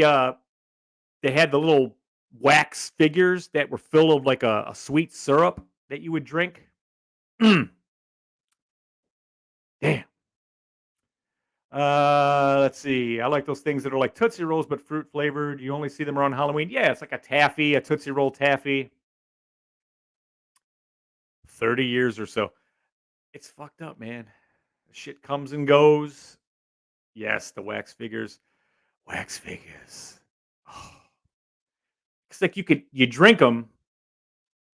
had the little wax figures that were filled with like a sweet syrup that you would drink. Damn. Let's see. I like those things that are like Tootsie Rolls but fruit flavored. You only see them around Halloween. Yeah, it's like a taffy, a Tootsie Roll taffy. 30 years or so. It's fucked up, man. Shit comes and goes. Yes, the wax figures. Wax figures. Oh. It's like you drink them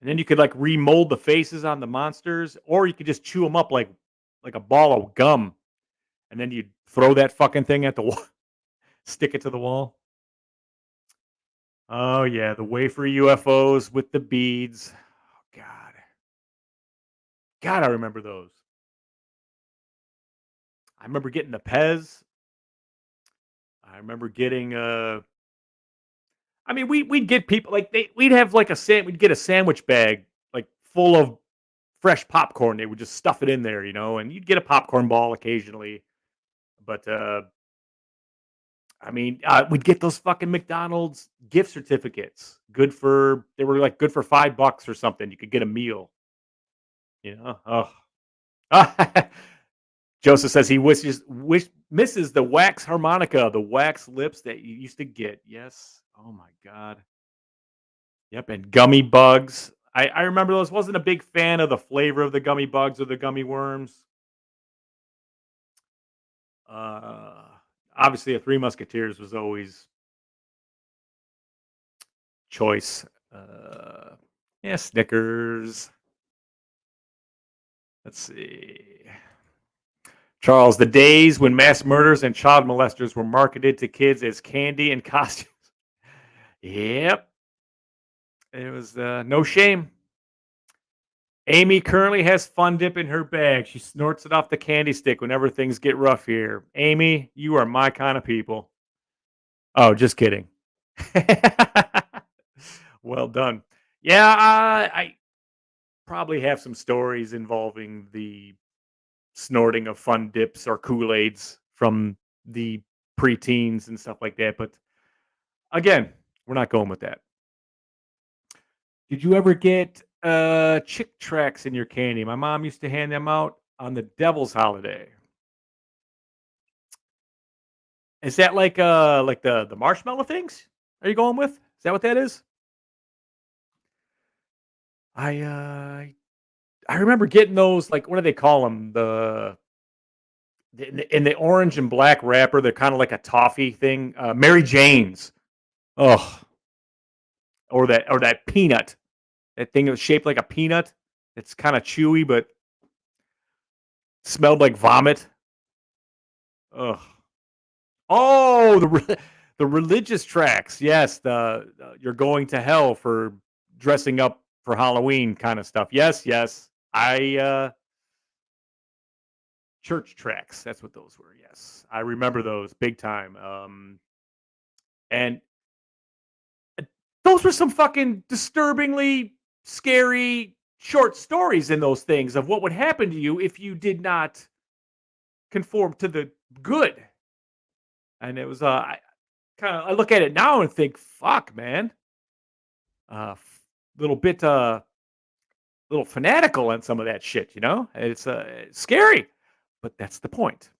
and then you could like remold the faces on the monsters, or you could just chew them up like a ball of gum, and then you throw that fucking thing at the wall, stick it to the wall. Oh yeah, the wafer UFOs with the beads. Oh god, God, I remember those. I remember getting the Pez. I remember getting. I mean, we'd get people like we'd have like we'd get a sandwich bag like full of fresh popcorn. They would just stuff it in there, and you'd get a popcorn ball occasionally. But I mean, we'd get those fucking McDonald's gift certificates. They were like good for $5 or something. You could get a meal. Oh. Joseph says he misses the wax harmonica, the wax lips that you used to get. Yes. Oh my god. Yep, and gummy bugs. I remember those. Wasn't a big fan of the flavor of the gummy bugs or the gummy worms. Uh, Obviously, a Three Musketeers was always choice. Yeah, Snickers. Let's see. Charles, the days when mass murders and child molesters were marketed to kids as candy and costumes. Yep. It was no shame. Amy currently has Fun Dip in her bag. She snorts it off the candy stick whenever things get rough here. Amy, you are my kind of people. Oh, just kidding. Well done. Yeah, I probably have some stories involving the snorting of fun dips or Kool-Aids from the preteens and stuff like that. But again, we're not going with that. Did you ever get Chick Tracks in your candy? My mom used to hand them out on the Devil's Holiday. Is that like the marshmallow things? Are you going with? Is that what that is? I remember getting those, like, what do they call them? In the orange and black wrapper, they're kind of like a toffee thing. Mary Jane's. Oh, or that peanut. That thing that was shaped like a peanut. It's kind of chewy, but smelled like vomit. Ugh. Oh, the religious tracks. Yes, the you're going to hell for dressing up for Halloween kind of stuff. Yes, yes. Church tracks. That's what those were. Yes, I remember those big time. And those were some fucking disturbingly scary short stories in those things of what would happen to you if you did not conform to the good. And it was I look at it now and think, fuck, man, little bit little fanatical on some of that shit. It's scary, but that's the point.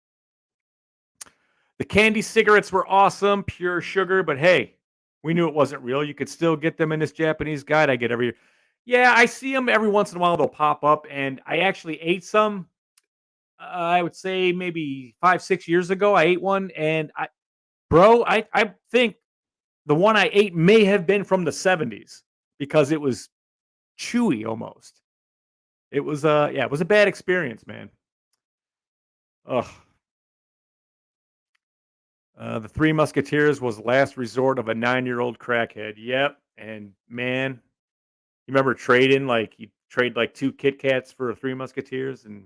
The candy cigarettes were awesome, pure sugar, but hey, we knew it wasn't real. You could still get them in this Japanese guide I get every year. Yeah, I see them every once in a while. They'll pop up, and I actually ate some. I would say maybe 5, 6 years ago, I ate one, and I think the one I ate may have been from the 70s because it was chewy almost. It was yeah, it was a bad experience, man. Ugh. The Three Musketeers was last resort of a 9-year-old crackhead. Yep, and man, you remember trading, like you trade like 2 Kit Kats for a Three Musketeers, and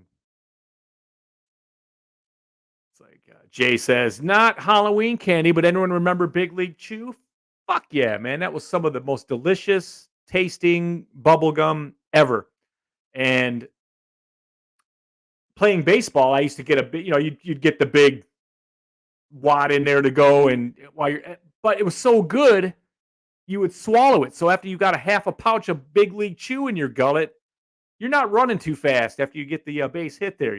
it's like Jay says, not Halloween candy, but anyone remember Big League Chew? Fuck yeah, man, that was some of the most delicious tasting bubble gum ever. And playing baseball, I used to get a big, you'd get the big wad in there to go, and but it was so good, you would swallow it. So after you got a half a pouch of Big League Chew in your gullet, you're not running too fast after you get the base hit there,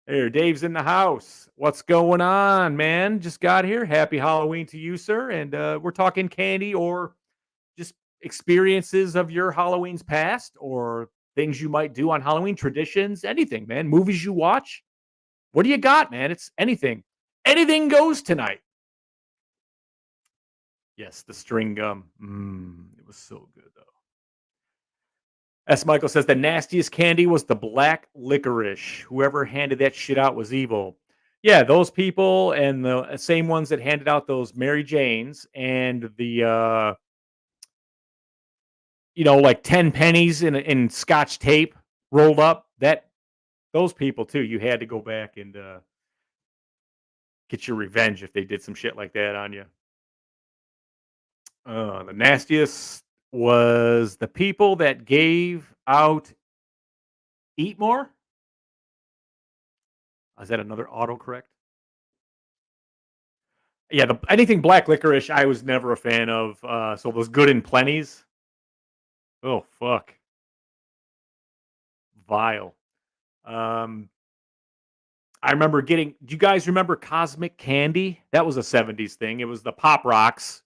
Here, Dave's in the house. What's going on, man? Just got here. Happy Halloween to you, sir. And we're talking candy or just experiences of your Halloween's past or things you might do on Halloween, traditions, anything, man. Movies you watch. What do you got, man? It's anything. Anything goes tonight. Yes, the string gum. It was so good, though. S. Michael says the nastiest candy was the black licorice. Whoever handed that shit out was evil. Yeah, those people and the same ones that handed out those Mary Janes and the like 10 pennies in Scotch tape rolled up. Those people too. You had to go back and get your revenge if they did some shit like that on you. The nastiest was the people that gave out Eat More. Is that another autocorrect? Yeah, anything black licorice, I was never a fan of. So those Good and Plenties. Oh fuck, vile. I remember getting. Do you guys remember Cosmic Candy? That was a '70s thing. It was the Pop Rocks,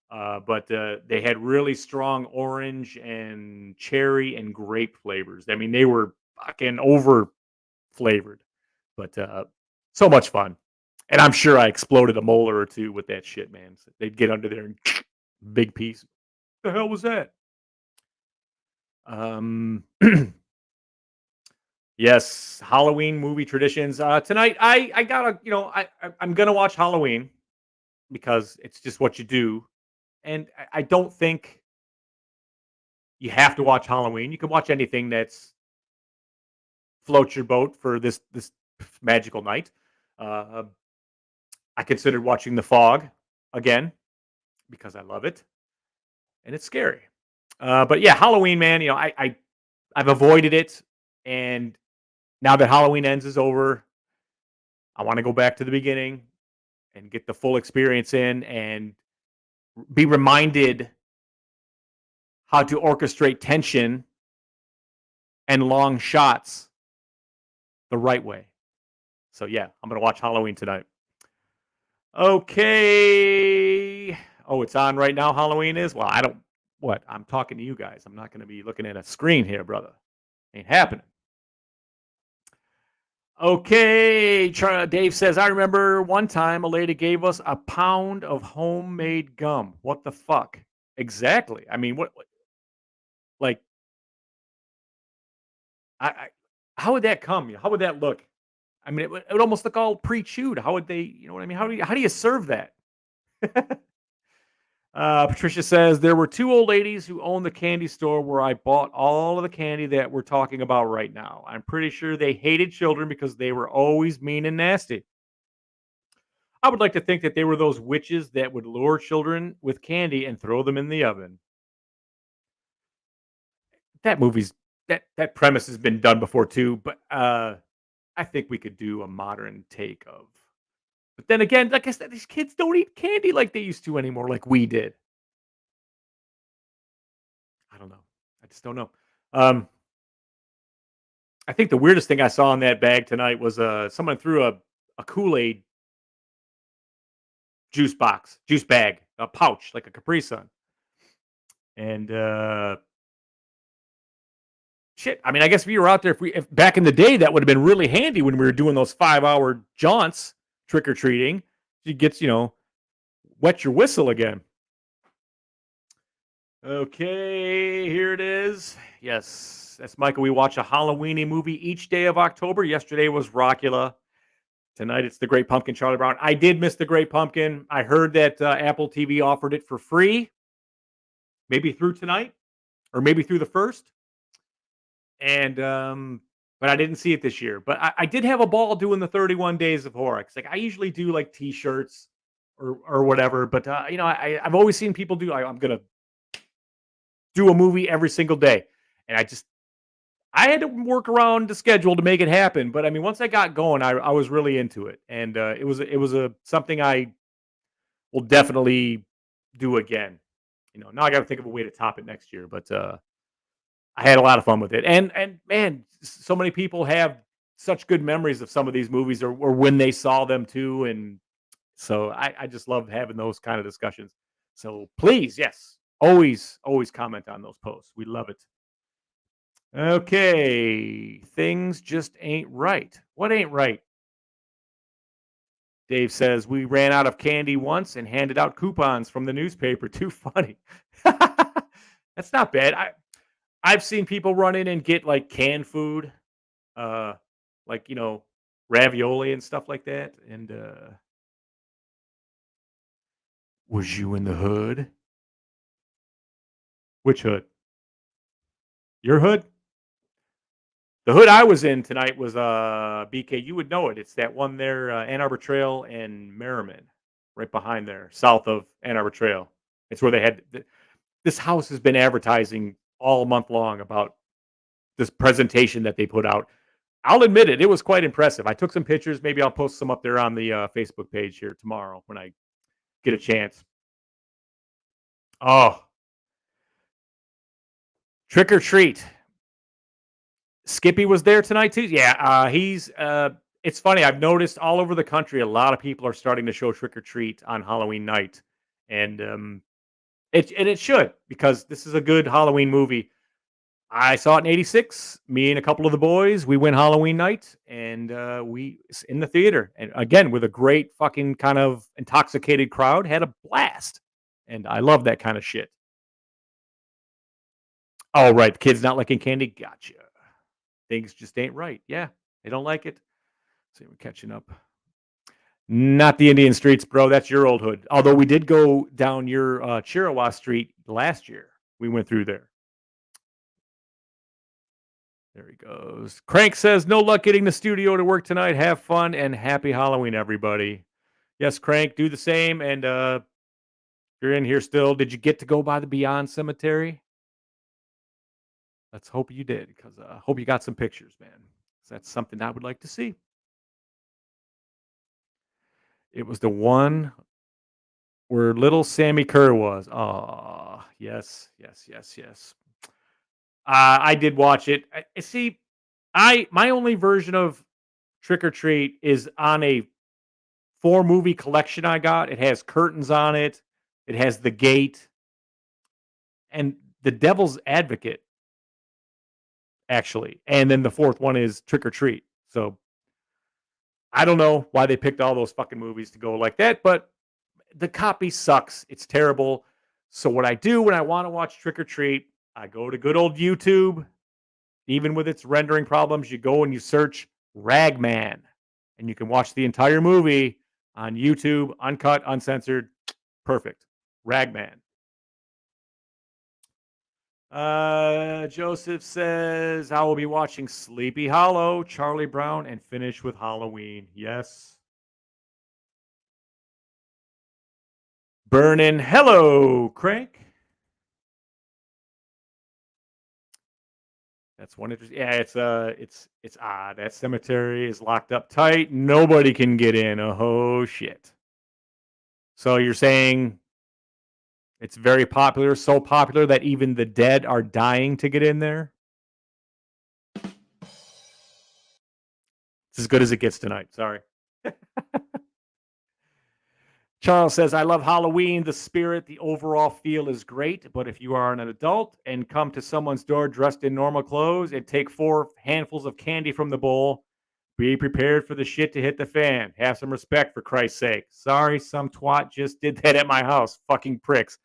but they had really strong orange and cherry and grape flavors. I mean, they were fucking over flavored, but so much fun. And I'm sure I exploded a molar or two with that shit, man. So they'd get under there and big piece. What the hell was that? Yes, Halloween movie traditions. Tonight, I gotta, I'm gonna watch Halloween because it's just what you do, and I don't think you have to watch Halloween. You can watch anything that's floats your boat for this magical night. Uh, I considered watching The Fog again because I love it and it's scary. But yeah, Halloween, man. I've avoided it, And now that Halloween Ends is over, I want to go back to the beginning and get the full experience in and be reminded how to orchestrate tension and long shots the right way. So yeah, I'm gonna watch Halloween tonight. Okay. Oh, it's on right now. Halloween is. Well, I don't. What? I'm talking to you guys. I'm not going to be looking at a screen here, brother. Ain't happening. Okay. Dave says, I remember one time a lady gave us a pound of homemade gum. What the fuck? Exactly. I mean, what like, I how would that come? How would that look? I mean, it would almost look all pre-chewed. How would they? You know what I mean? How do you serve that? Patricia says there were two old ladies who owned the candy store where I bought all of the candy that we're talking about right now. I'm pretty sure they hated children because they were always mean and nasty. I would like to think that they were those witches that would lure children with candy and throw them in the oven. That movie's that premise has been done before too, but I think we could do a modern take of. But then again, like I said, these kids don't eat candy like they used to anymore, like we did. I don't know. I just don't know. Um, I think the weirdest thing I saw in that bag tonight was someone threw a Kool-Aid juice bag, a pouch like a Capri Sun. And shit, I mean, I guess if you were out there, if back in the day, that would have been really handy when we were doing those 5-hour jaunts trick or treating. You get, wet your whistle again. Okay, here it is. Yes, that's Michael. We watch a Halloweeny movie each day of October. Yesterday was Rockula. Tonight it's The Great Pumpkin, Charlie Brown. I did miss The Great Pumpkin. I heard that Apple TV offered it for free, maybe through tonight or maybe through the first. And but I didn't see it this year. But I did have a ball doing the 31 Days of Horror. Like I usually do like T-shirts or whatever. But I've always seen people do. I'm gonna do a movie every single day, and I had to work around the schedule to make it happen. But I mean, once I got going, I was really into it, and it was something I will definitely do again. Now I got to think of a way to top it next year. But I had a lot of fun with it, and man, so many people have such good memories of some of these movies, or when they saw them too, and so I just love having those kind of discussions. So please, yes, always comment on those posts. We love it. Okay, things just ain't right. What ain't right? Dave says we ran out of candy once and handed out coupons from the newspaper. Too funny. That's not bad. I've seen people run in and get like canned food, uh, like ravioli and stuff like that. And was you in the hood? Which hood? Your hood? The hood I was in tonight was BK. You would know it. It's that one there, Ann Arbor Trail and Merriman, right behind there, south of Ann Arbor Trail. It's where they had this house has been advertising all month long about this presentation that they put out. I'll admit it; it was quite impressive. I took some pictures. Maybe I'll post some up there on the Facebook page here tomorrow when I get a chance. Oh, trick or treat. Skippy was there tonight too. Yeah, he's. It's funny. I've noticed all over the country, a lot of people are starting to show trick or treat on Halloween night, and it should, because this is a good Halloween movie. I saw it in '86. Me and a couple of the boys, we went Halloween night, and we in the theater, and again with a great fucking kind of intoxicated crowd, had a blast, and I love that kind of shit. Oh, right, the kids not liking candy. Gotcha. Things just ain't right. Yeah, they don't like it. See, we're catching up. Not the Indian streets, bro. That's your old hood. Although we did go down your Chirawa Street last year. We went through there. There he goes. Crank says, no luck getting the studio to work tonight. Have fun and happy Halloween, everybody. Yes, Crank, do the same. And if you're in here still, did you get to go by the Beyond Cemetery? Let's hope you did, because I hope you got some pictures, man. 'Cause that's something I would like to see. It was the one where little Sammy Kerr was. Oh, yes, yes, yes, yes. I did watch it. See, my only version of Trick or Treat is on a 4-movie collection I got. It has Curtains on it. It has The Gate and The Devil's Advocate, actually. And then the fourth one is Trick or Treat. So I don't know why they picked all those fucking movies to go like that, but the copy sucks. It's terrible. So what I do when I want to watch Trick or Treat, I go to good old YouTube. Even with its rendering problems, you go and you search Ragman, and you can watch the entire movie on YouTube, uncut, uncensored. Perfect. Ragman. Joseph says, I will be watching Sleepy Hollow, Charlie Brown, and finish with Halloween. Yes. Burnin'. Hello, Crank. That's one interesting. Yeah, it's odd. That cemetery is locked up tight. Nobody can get in. Oh shit. So you're saying it's very popular, so popular that even the dead are dying to get in there? It's as good as it gets tonight. Sorry. Charles says, I love Halloween. The spirit, the overall feel is great. But if you are an adult and come to someone's door dressed in normal clothes and take 4 handfuls of candy from the bowl, be prepared for the shit to hit the fan. Have some respect, for Christ's sake. Sorry, some twat just did that at my house. Fucking pricks.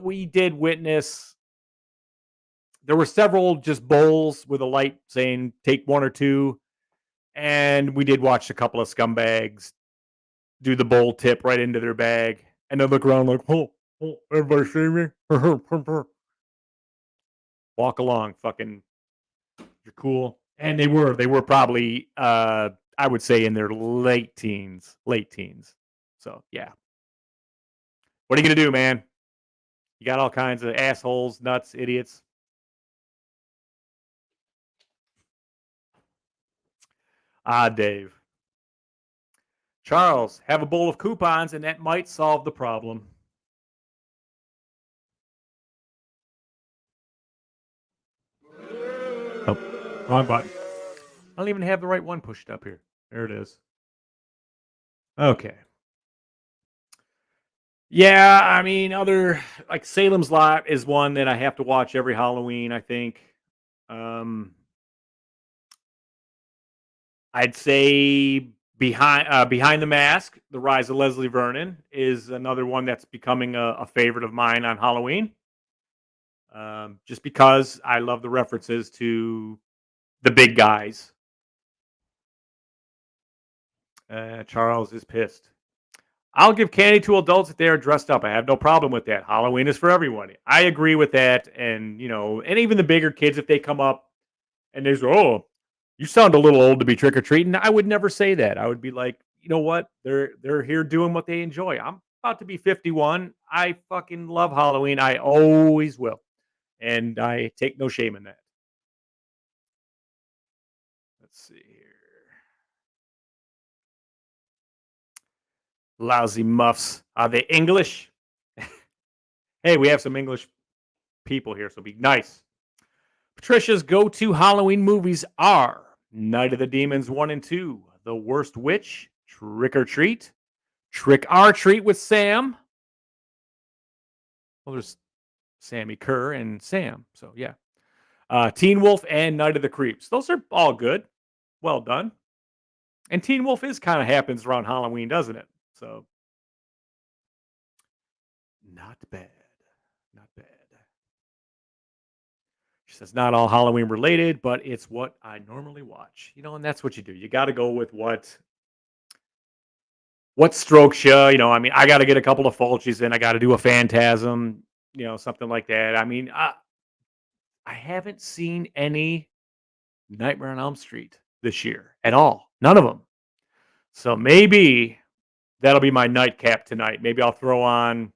We did witness. There were several just bowls with a light saying take 1 or 2. And we did watch a couple of scumbags do the bowl tip right into their bag. And they look around like, oh, everybody see me? Walk along, fucking, you're cool. And they were probably, I would say, in their late teens. So, yeah. What are you going to do, man? You got all kinds of assholes, nuts, idiots. Dave. Charles, have a bowl of coupons and that might solve the problem. Oh, wrong button. I don't even have the right one pushed up here. There it is. Okay. Yeah, I mean, other like Salem's Lot is one that I have to watch every Halloween, I think. Um, I'd say Behind the Mask, The Rise of Leslie Vernon is another one that's becoming a favorite of mine on Halloween. Just because I love the references to the big guys. Charles is pissed. I'll give candy to adults if they are dressed up. I have no problem with that. Halloween is for everyone. I agree with that. And, and even the bigger kids, if they come up and they say, oh, you sound a little old to be trick or treating. I would never say that. I would be like, you know what? They're here doing what they enjoy. I'm about to be 51. I fucking love Halloween. I always will. And I take no shame in that. Let's see here. Lousy muffs. Are they English? Hey, we have some English people here, so be nice. Patricia's go-to Halloween movies are Night of the Demons 1 and 2, The Worst Witch, Trick or Treat, Trick or Treat with Sam. Well, there's Sammy Kerr and Sam, so yeah. Teen Wolf and Night of the Creeps. Those are all good. Well done. And Teen Wolf is kind of happens around Halloween, doesn't it? So, not bad. Not bad. She says, not all Halloween related, but it's what I normally watch. And that's what you do. You got to go with what strokes you. I mean, I got to get a couple of Fulci's in. I got to do a Phantasm, something like that. I mean, I haven't seen any Nightmare on Elm Street this year at all. None of them. So maybe that'll be my nightcap tonight. Maybe I'll throw on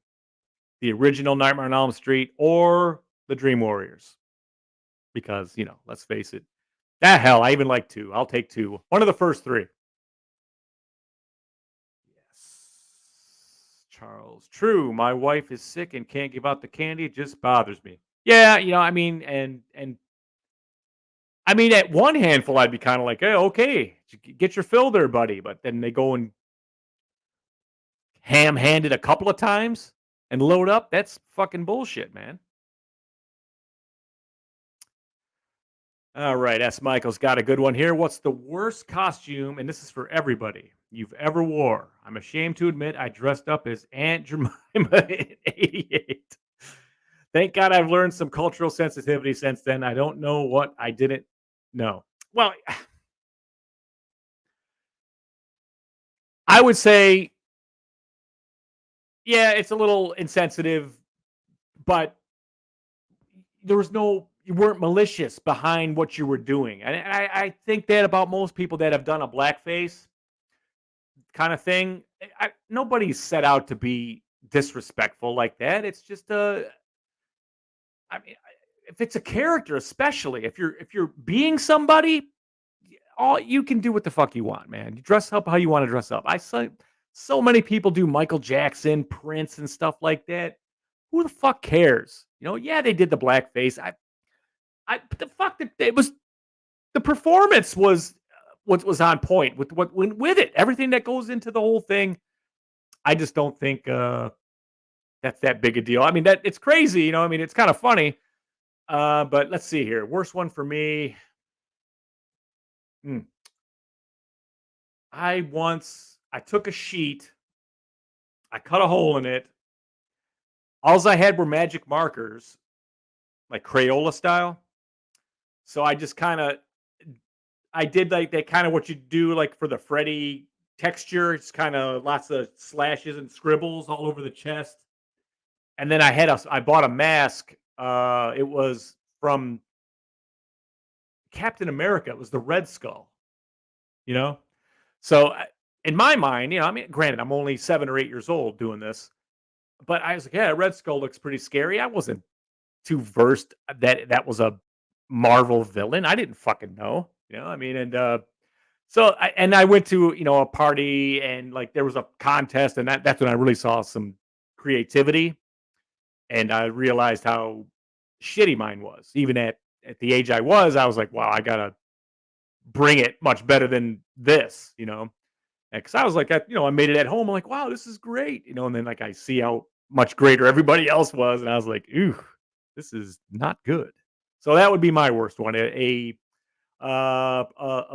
the original Nightmare on Elm Street or the Dream Warriors. because, let's face it. Hell, I even like 2. I'll take 2. One of the first 3. Yes. Charles. True. My wife is sick and can't give out the candy. It just bothers me. Yeah, and at one handful, I'd be kind of like, hey, okay, get your fill there, buddy. But then they go and ham-handed a couple of times and load up. That's fucking bullshit, man. All right, S. Michael's got a good one here. What's the worst costume, and this is for everybody, you've ever wore? I'm ashamed to admit I dressed up as Aunt Jemima in '88. Thank God I've learned some cultural sensitivity since then. I don't know what I didn't know. Well, I would say, yeah, it's a little insensitive, but you weren't malicious behind what you were doing. And I think that about most people that have done a blackface kind of thing. Nobody's set out to be disrespectful like that. It's just I mean, if it's a character, especially if you're being somebody, all you can do what the fuck you want, man. You dress up how you want to dress up. I saw so many people do Michael Jackson, Prince, and stuff like that. Who the fuck cares? Yeah, they did the blackface. But the fuck that it was. The performance was what was on point with what went with it. Everything that goes into the whole thing. I just don't think that's that big a deal. I mean, that it's crazy. It's kind of funny. But let's see here. Worst one for me. I took a sheet, I cut a hole in it. Alls I had were magic markers, like Crayola style. So I just I did like that kind of what you do like for the Freddy texture. It's kind of lots of slashes and scribbles all over the chest. And then I bought a mask. It was from Captain America. It was the Red Skull. So in my mind, granted, I'm only 7 or 8 years old doing this, but I was like, yeah, Red Skull looks pretty scary. I wasn't too versed that was a Marvel villain. I didn't fucking know, and I went to a party and like there was a contest and that's when I really saw some creativity and I realized how shitty mine was. Even at the age I was like, wow, I gotta bring it much better than this, because I was like, I made it at home. I'm like, wow, this is great, and then like I see how much greater everybody else was, and I was like, ooh, this is not good. So that would be my worst one. A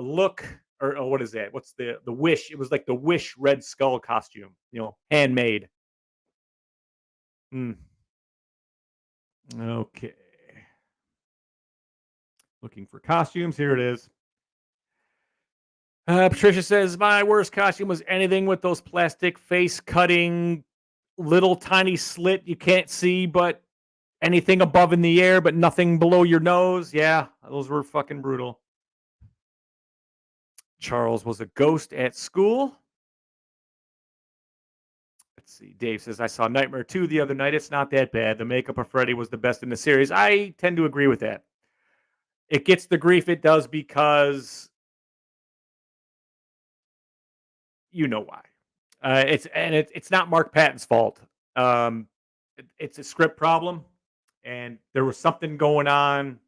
look or what is that? What's the Wish? It was like the Wish Red Skull costume, handmade. Okay. Looking for costumes. Here it is. Patricia says, my worst costume was anything with those plastic face cutting, little tiny slit you can't see, but anything above in the air, but nothing below your nose. Yeah, those were fucking brutal. Charles was a ghost at school. Let's see. Dave says, I saw Nightmare 2 the other night. It's not that bad. The makeup of Freddy was the best in the series. I tend to agree with that. It gets the grief it does because you know why. It's not Mark Patton's fault. It's a script problem, and there was something going on.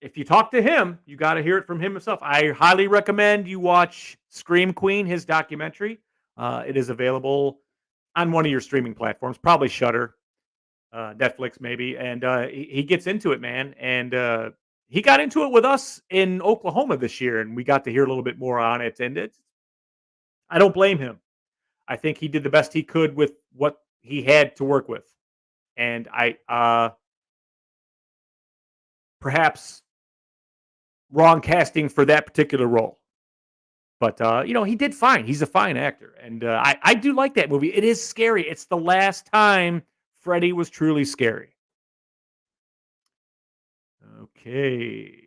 If you talk to him, you got to hear it from him himself. I highly recommend you watch Scream Queen, his documentary. It is available on one of your streaming platforms, probably Shudder, Netflix, maybe. And he gets into it, man. And he got into it with us in Oklahoma this year, and we got to hear a little bit more on it. And I don't blame him. I think he did the best he could with what he had to work with. And perhaps wrong casting for that particular role. But, he did fine. He's a fine actor. And I do like that movie. It is scary. It's the last time Freddy was truly scary. Okay.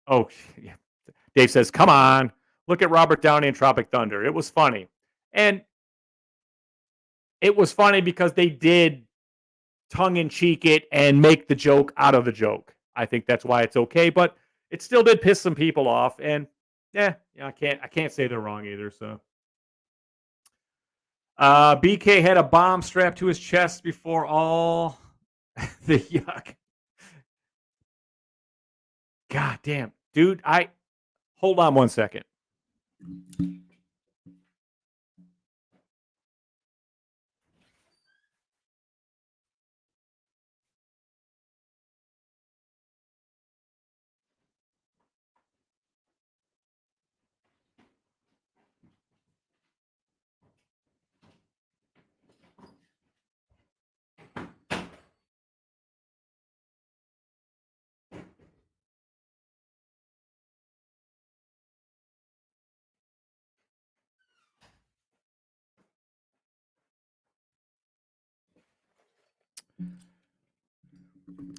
Oh, yeah. Dave says, come on. Look at Robert Downey in Tropic Thunder. It was funny. And it was funny because they did tongue-in-cheek it and make the joke out of the joke. I think that's why it's okay, but it still did piss some people off, and I can't say they're wrong either. So, BK had a bomb strapped to his chest before all the yuck. God damn, dude! Hold on one second.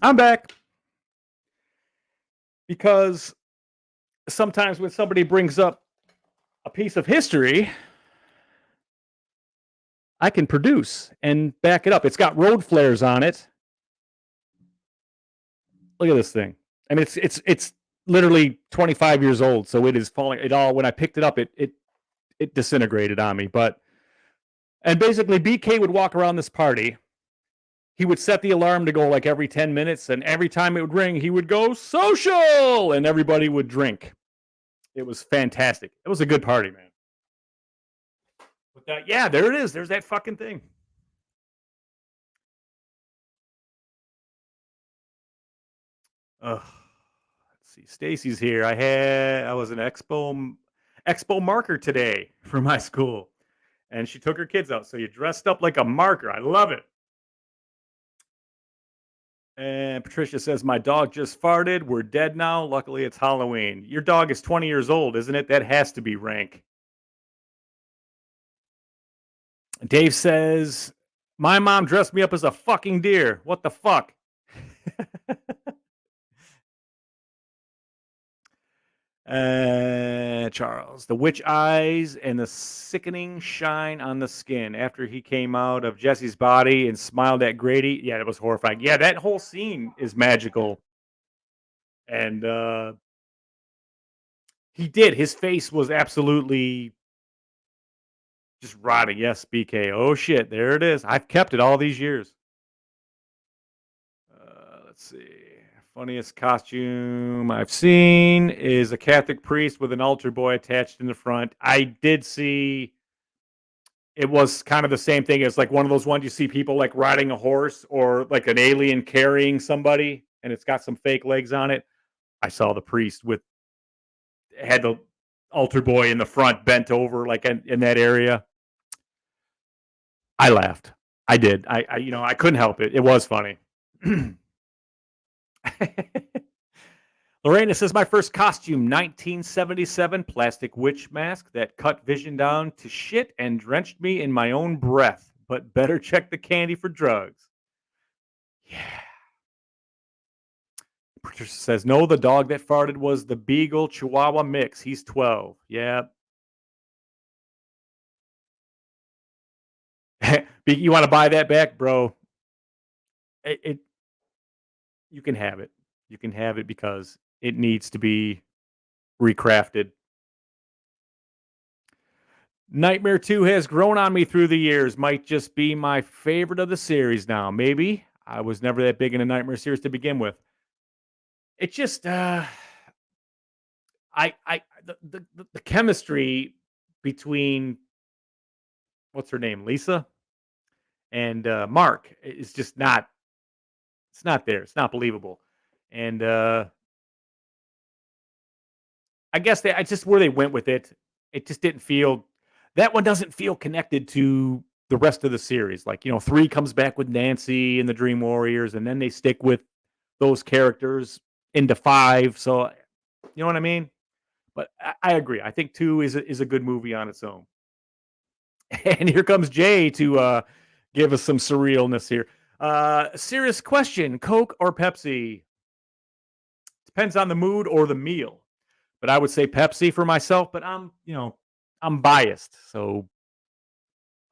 I'm back because sometimes when somebody brings up a piece of history, I can produce and back it up. It's got road flares on it. Look at this thing. I mean, it's literally 25 years old, so it is falling. It all when I picked it up, it disintegrated on me. And basically, BK would walk around this party. He would set the alarm to go like every 10 minutes, and every time it would ring, he would go social, and everybody would drink. It was fantastic. It was a good party, man. But yeah, there it is. There's that fucking thing. Let's see. Stacy's here. I was an expo marker today for my school, and she took her kids out. So you dressed up like a marker. I love it. And Patricia says, my dog just farted. We're dead now. Luckily, it's Halloween. Your dog is 20 years old, isn't it? That has to be rank. Dave says, my mom dressed me up as a fucking deer. What the fuck? Charles, the witch eyes and the sickening shine on the skin after he came out of Jesse's body and smiled at Grady. Yeah, that was horrifying. Yeah, that whole scene is magical. And he did. His face was absolutely just rotting. Yes, BK. Oh, shit. There it is. I've kept it all these years. Let's see. Funniest costume I've seen is a Catholic priest with an altar boy attached in the front. I did see it was kind of the same thing as like one of those ones you see people like riding a horse or like an alien carrying somebody and it's got some fake legs on it. I saw the priest had the altar boy in the front bent over like in that area. I laughed. I did. I couldn't help it. It was funny. Lorena says, my first costume, 1977 plastic witch mask that cut Vision down to shit and drenched me in my own breath, but better check the candy for drugs. Yeah. Patricia says, no, the dog that farted was the Beagle Chihuahua mix. He's 12. Yeah. You want to buy that back, bro? You can have it. You can have it because it needs to be recrafted. Nightmare 2 has grown on me through the years. Might just be my favorite of the series now. Maybe. I was never that big in a Nightmare series to begin with. It just the chemistry between what's her name, Lisa, and Mark is just not it's not there. It's not believable. And I guess I just where they went with it, it just didn't feel that one doesn't feel connected to the rest of the series. Like, 3 comes back with Nancy and the Dream Warriors, and then they stick with those characters into 5. So, you know what I mean? But I agree. I think 2 is a good movie on its own. And here comes Jay to give us some surrealness here. Serious question: Coke or Pepsi? Depends on the mood or the meal. But I would say Pepsi for myself. But I'm biased, so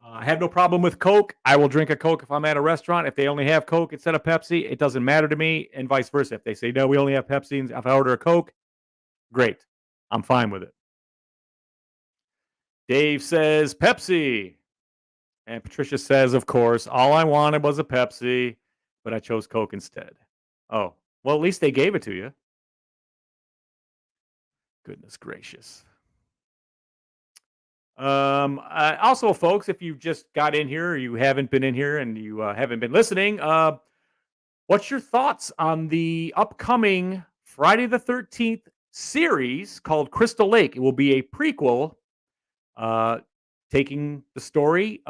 I have no problem with Coke. I will drink a Coke if I'm at a restaurant. If they only have Coke instead of Pepsi, it doesn't matter to me, and vice versa. If they say, no, we only have Pepsi, and if I order a Coke, great. I'm fine with it. Dave says Pepsi. And Patricia says, of course, all I wanted was a Pepsi, but I chose Coke instead. Oh, well, at least they gave it to you. Goodness gracious. Also, folks, if you just got in here or you haven't been in here and you haven't been listening, what's your thoughts on the upcoming Friday the 13th series called Crystal Lake? It will be a prequel taking the story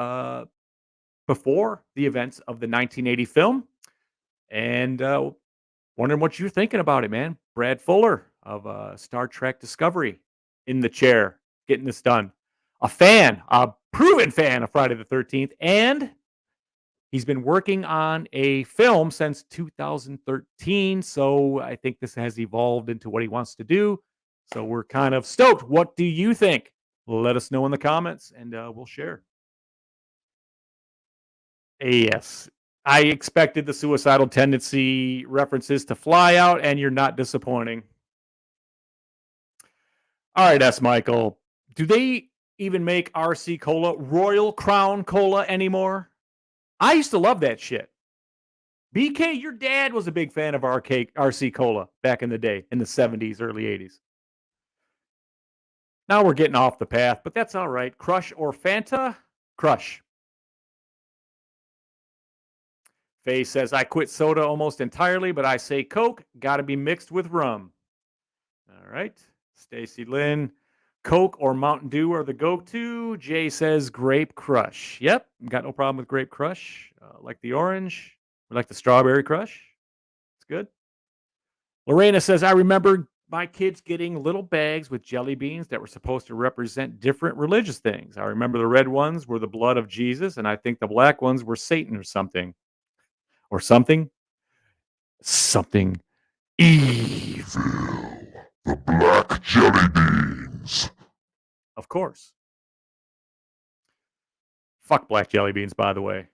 before the events of the 1980 film. And wondering what you're thinking about it, man. Brad Fuller of Star Trek Discovery in the chair, getting this done. A proven fan of Friday the 13th, and he's been working on a film since 2013. So I think this has evolved into what he wants to do. So we're kind of stoked. What do you think? Let us know in the comments, and we'll share. Yes. I expected the suicidal tendency references to fly out, and you're not disappointing. All right, S. Michael. Do they even make RC Cola, Royal Crown Cola anymore? I used to love that shit. BK, your dad was a big fan of RC Cola back in the day, in the 70s, early 80s. Now we're getting off the path, but that's all right. Crush or Fanta? Crush. Faye says, I quit soda almost entirely, but I say Coke, got to be mixed with rum. All right. Stacy Lynn, Coke or Mountain Dew are the go-to. Jay says Grape Crush. Yep, got no problem with Grape Crush. Like the orange. We like the Strawberry Crush. It's good. Lorena says, I remember my kids getting little bags with jelly beans that were supposed to represent different religious things. I remember the red ones were the blood of Jesus, and I think the black ones were Satan or something. Or something. Something evil. The black jelly beans. Of course. Fuck black jelly beans, by the way.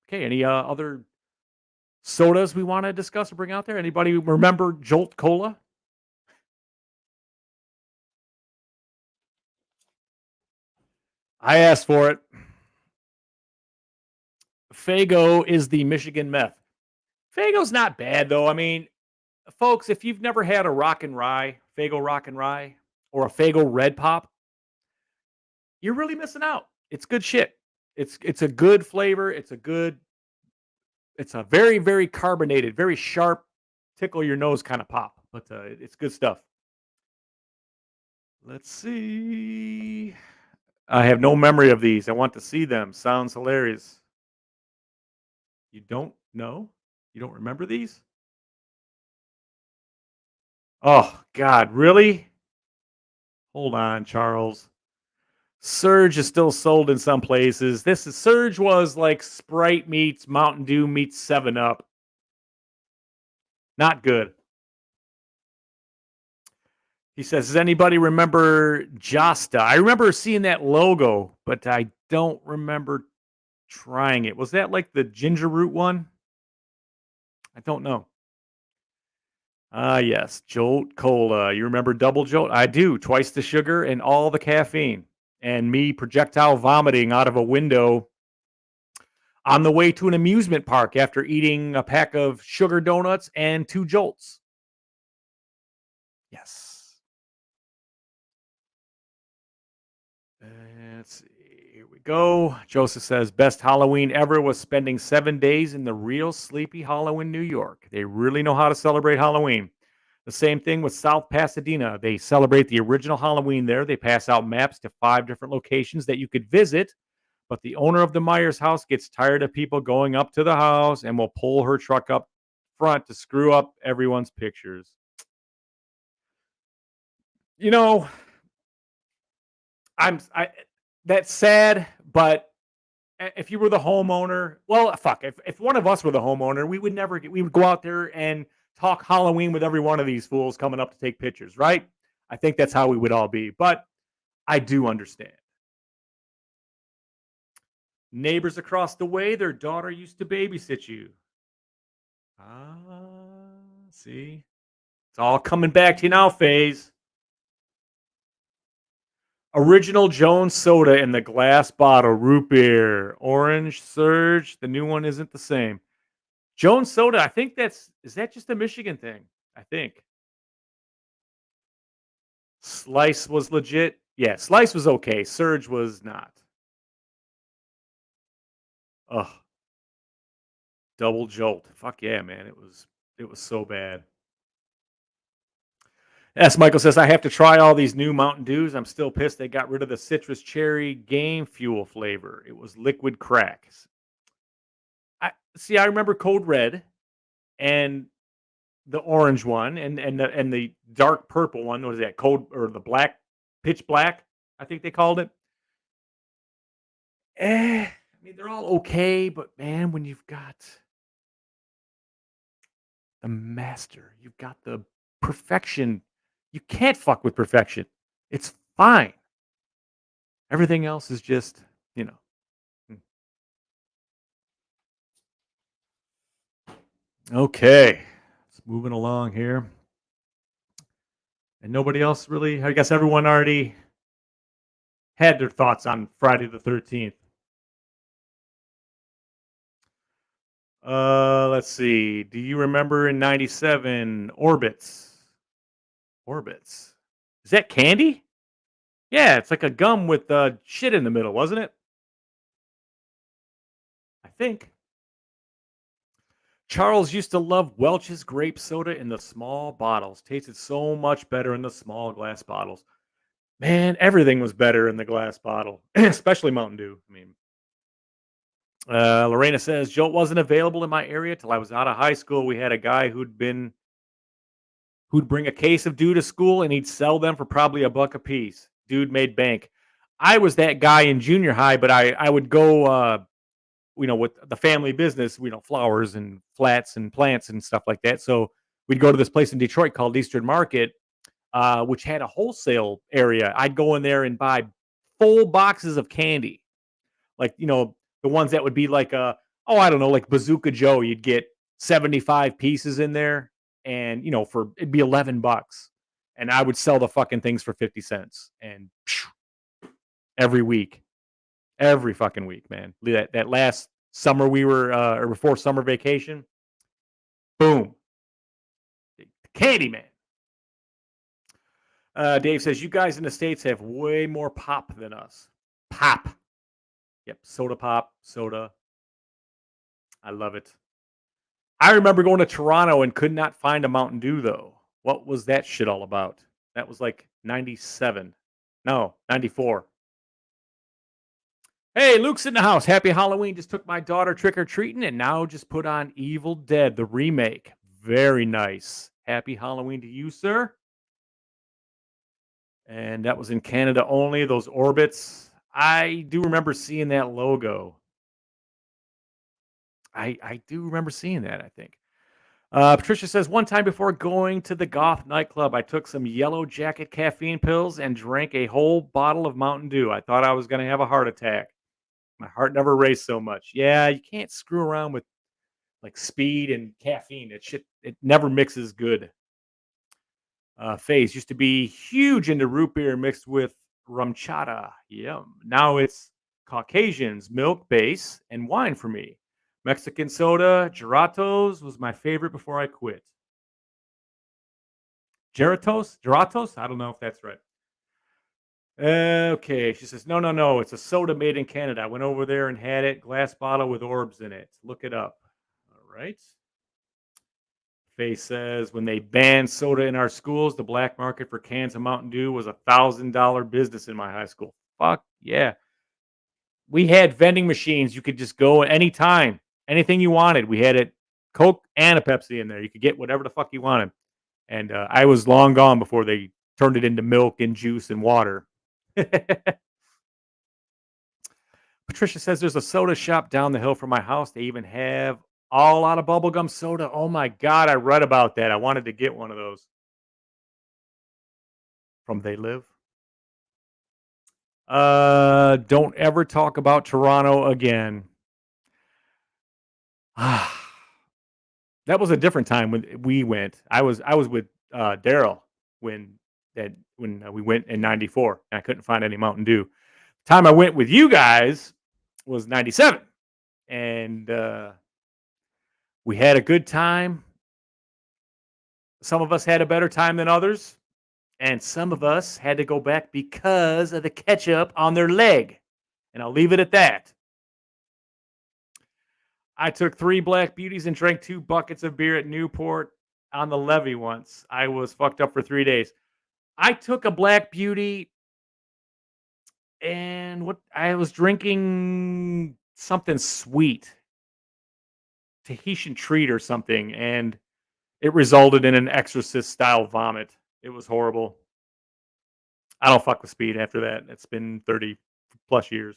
Okay, any other sodas we want to discuss or bring out there? Anybody remember Jolt Cola? I asked for it. Faygo is the Michigan meth. Faygo's not bad, though. I mean, folks, if you've never had a Rock and Rye, Faygo Rock and Rye, or a Faygo Red Pop, you're really missing out. It's good shit. It's a good flavor. It's a very, very carbonated, very sharp, tickle your nose kind of pop. But it's good stuff. Let's see. I have no memory of these. I want to see them. Sounds hilarious. You don't know? You don't remember these? Oh, God, really? Hold on, Charles. Surge is still sold in some places. Surge was like Sprite meets Mountain Dew meets 7 Up. Not good. He says, does anybody remember Josta? I remember seeing that logo, but I don't remember trying it. Was that like the ginger root one? I don't know. Yes, Jolt Cola. You remember Double Jolt? I do. Twice the sugar and all the caffeine. And me projectile vomiting out of a window on the way to an amusement park after eating a pack of sugar donuts and 2 Jolts. Yes. Let's see. Here we go. Joseph says, best Halloween ever was spending 7 days in the real Sleepy Hollow in New York. They really know how to celebrate Halloween. The same thing with South Pasadena. They celebrate the original Halloween there. They pass out maps to 5 different locations that you could visit. But the owner of the Myers house gets tired of people going up to the house and will pull her truck up front to screw up everyone's pictures. You know, that's sad, but if you were the homeowner, well, fuck. If one of us were the homeowner, we would go out there and talk Halloween with every one of these fools coming up to take pictures, right? I think that's how we would all be. But I do understand. Neighbors across the way, their daughter used to babysit you. Ah, see? It's all coming back to you now, Phase. Original Jones soda in the glass bottle, root beer, orange surge. The new one isn't the same. Jones soda, I think is that just a Michigan thing? I think. Slice was legit. Yeah, Slice was okay. Surge was not. Ugh. Double jolt. Fuck yeah, man. It was so bad. S. Michael says, I have to try all these new Mountain Dews. I'm still pissed they got rid of the citrus cherry game fuel flavor. It was liquid crack. I remember Code Red and the orange one and the dark purple one. What is that? Code or the black pitch black, I think they called it. I mean, they're all okay, but man, when you've got the master, you've got the perfection. You can't fuck with perfection. It's fine. Everything else is just, you know. mm. Okay. It's moving along here. And nobody else really, I guess everyone already had their thoughts on Friday the 13th. Let's see. Do you remember in 97 Orbits? Orbits. Is that candy? Yeah, it's like a gum with shit in the middle, wasn't it? I think. Charles used to love Welch's grape soda in the small bottles. Tasted so much better in the small glass bottles. Man, everything was better in the glass bottle, especially Mountain Dew. I mean, Lorena says Jolt wasn't available in my area till I was out of high school. We had a guy who'd bring a case of Dew to school and he'd sell them for probably $1 a piece. Dude made bank. I was that guy in junior high, but I would go with the family business, flowers and flats and plants and stuff like that. So we'd go to this place in Detroit called Eastern Market, which had a wholesale area. I'd go in there and buy full boxes of candy, like the ones that would be like I don't know, like Bazooka Joe. You'd get 75 pieces in there, and for it'd be $11, and I would sell the fucking things for 50 cents, and every week. Every fucking week, man. That last summer we were, or before summer vacation, boom, candy man. Dave says you guys in the States have way more pop than us. Pop. Yep, soda pop, soda. I love it. I remember going to Toronto and could not find a Mountain Dew though. What was that shit all about? That was like 97. No, 94. Hey, Luke's in the house. Happy Halloween. Just took my daughter trick-or-treating and now just put on Evil Dead, the remake. Very nice. Happy Halloween to you, sir. And that was in Canada only, those orbits. I do remember seeing that logo. I do remember seeing that, I think. Patricia says, one time before going to the goth nightclub, I took some Yellow Jacket caffeine pills and drank a whole bottle of Mountain Dew. I thought I was going to have a heart attack. My heart never raced so much. Yeah, you can't screw around with like speed and caffeine. It never mixes good. Faze used to be huge into root beer mixed with rum chata. Yum. Now it's Caucasians, milk base, and wine for me. Mexican soda, Geratos was my favorite before I quit. Geratos? I don't know if that's right. Okay, she says, no. It's a soda made in Canada. I went over there and had it. Glass bottle with orbs in it. Look it up. All right. Faye says, when they banned soda in our schools, the black market for cans of Mountain Dew was $1,000 business in my high school. Fuck yeah. We had vending machines. You could just go anytime, anything you wanted. We had it, Coke and a Pepsi in there. You could get whatever the fuck you wanted. And I was long gone before they turned it into milk and juice and water. Patricia says there's a soda shop down the hill from my house. They even have all out of bubblegum soda. Oh my God, I read about that. I wanted to get one of those from They Live. Don't ever talk about Toronto again. Ah, that was a different time when we went. I was with Daryl when we went in '94, and I couldn't find any Mountain Dew. Time I went with you guys was '97, and we had a good time. Some of us had a better time than others, and some of us had to go back because of the ketchup on their leg. And I'll leave it at that. I took 3 Black Beauties and drank 2 buckets of beer at Newport on the levee once. I was fucked up for 3 days. I took a Black Beauty and what I was drinking something sweet, Tahitian treat or something, and it resulted in an exorcist style vomit. It was horrible. I don't fuck with speed after that. It's been 30 plus years.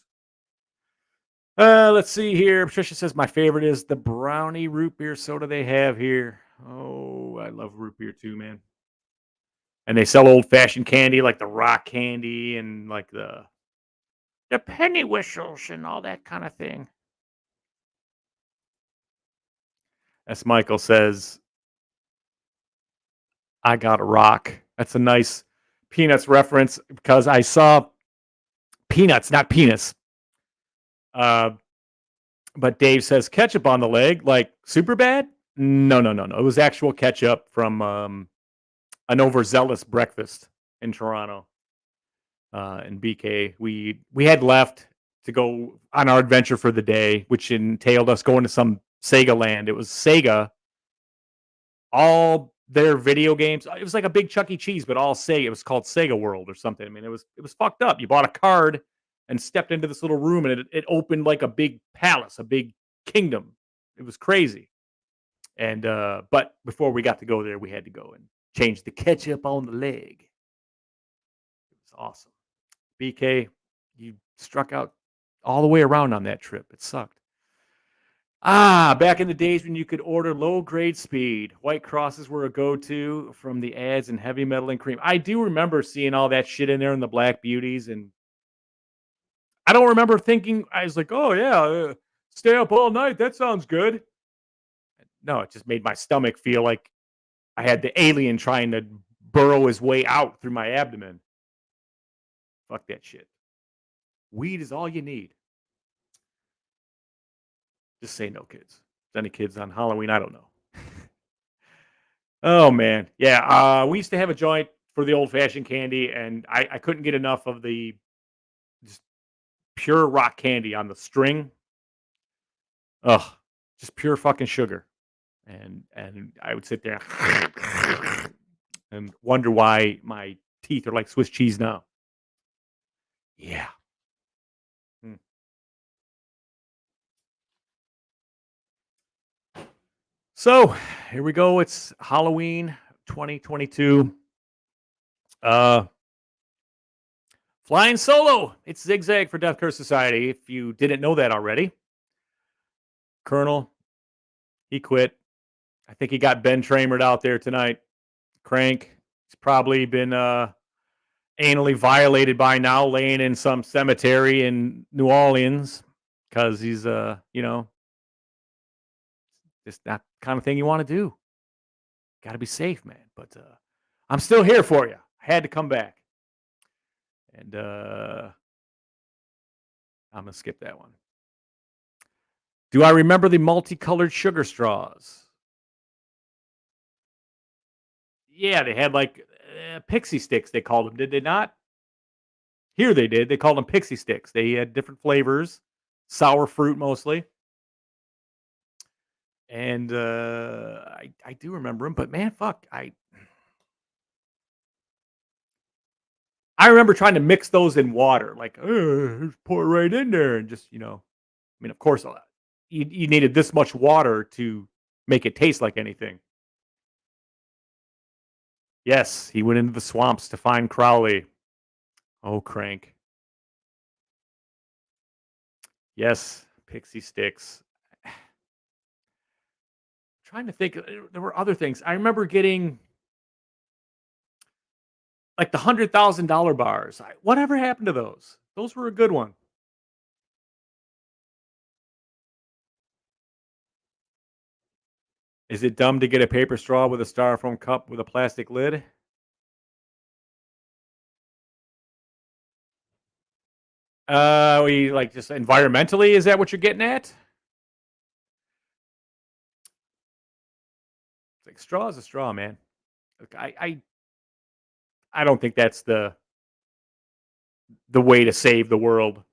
Let's see here. Patricia says my favorite is the brownie root beer soda they have here. Oh, I love root beer too, man. And they sell old fashioned candy like the rock candy and like the penny whistles and all that kind of thing. As Michael says, I got a rock. That's a nice Peanuts reference because I saw Peanuts, not penis. But Dave says ketchup on the leg, like super bad. No. It was actual ketchup from an overzealous breakfast in Toronto. In BK, we had left to go on our adventure for the day, which entailed us going to some Sega land. It was Sega, all their video games. It was like a big Chuck E. Cheese, but all Sega. It was called Sega World or something. I mean, it was fucked up. You bought a card and stepped into this little room, and it opened like a big palace, a big kingdom. It was crazy. And but before we got to go there, we had to go and change the ketchup on the leg. It was awesome. BK, you struck out all the way around on that trip. It sucked. Back in the days when you could order low grade speed, White Crosses were a go to from the ads and heavy metal and cream. I do remember seeing all that shit in there in the Black Beauties, and I don't remember thinking, I was like, oh yeah, stay up all night. That sounds good. No, it just made my stomach feel like I had the alien trying to burrow his way out through my abdomen. Fuck that shit. Weed is all you need. Just say no, kids. If any kids on Halloween, I don't know. Oh man, yeah. We used to have a joint for the old fashioned candy, and I couldn't get enough of the just pure rock candy on the string. Ugh, just pure fucking sugar. And I would sit there and wonder why my teeth are like Swiss cheese now. Yeah. Mm. So here we go. It's Halloween 2022. Flying solo. It's Zig Zag for Death Curse Society. If you didn't know that already, Colonel, he quit. I think he got Ben Tramered out there tonight. Crank. He's probably been anally violated by now, laying in some cemetery in New Orleans because he's, just that kind of thing you want to do. Got to be safe, man. But I'm still here for you. I had to come back. And I'm going to skip that one. Do I remember the multicolored sugar straws? Yeah, they had like pixie sticks, they called them, did they not? Here they did. They called them pixie sticks. They had different flavors, sour fruit mostly. And I do remember them, but man, fuck, I remember trying to mix those in water, like just pour it right in there, and just I mean, of course, you needed this much water to make it taste like anything. Yes, he went into the swamps to find Crowley. Oh, Crank. Yes, pixie sticks. Trying to think, there were other things. I remember getting like the $100,000 bars. Whatever happened to those? Those were a good one. Is it dumb to get a paper straw with a styrofoam cup with a plastic lid? We like just environmentally, is that what you're getting at? It's like straw is a straw, man. Look, I don't think that's the way to save the world,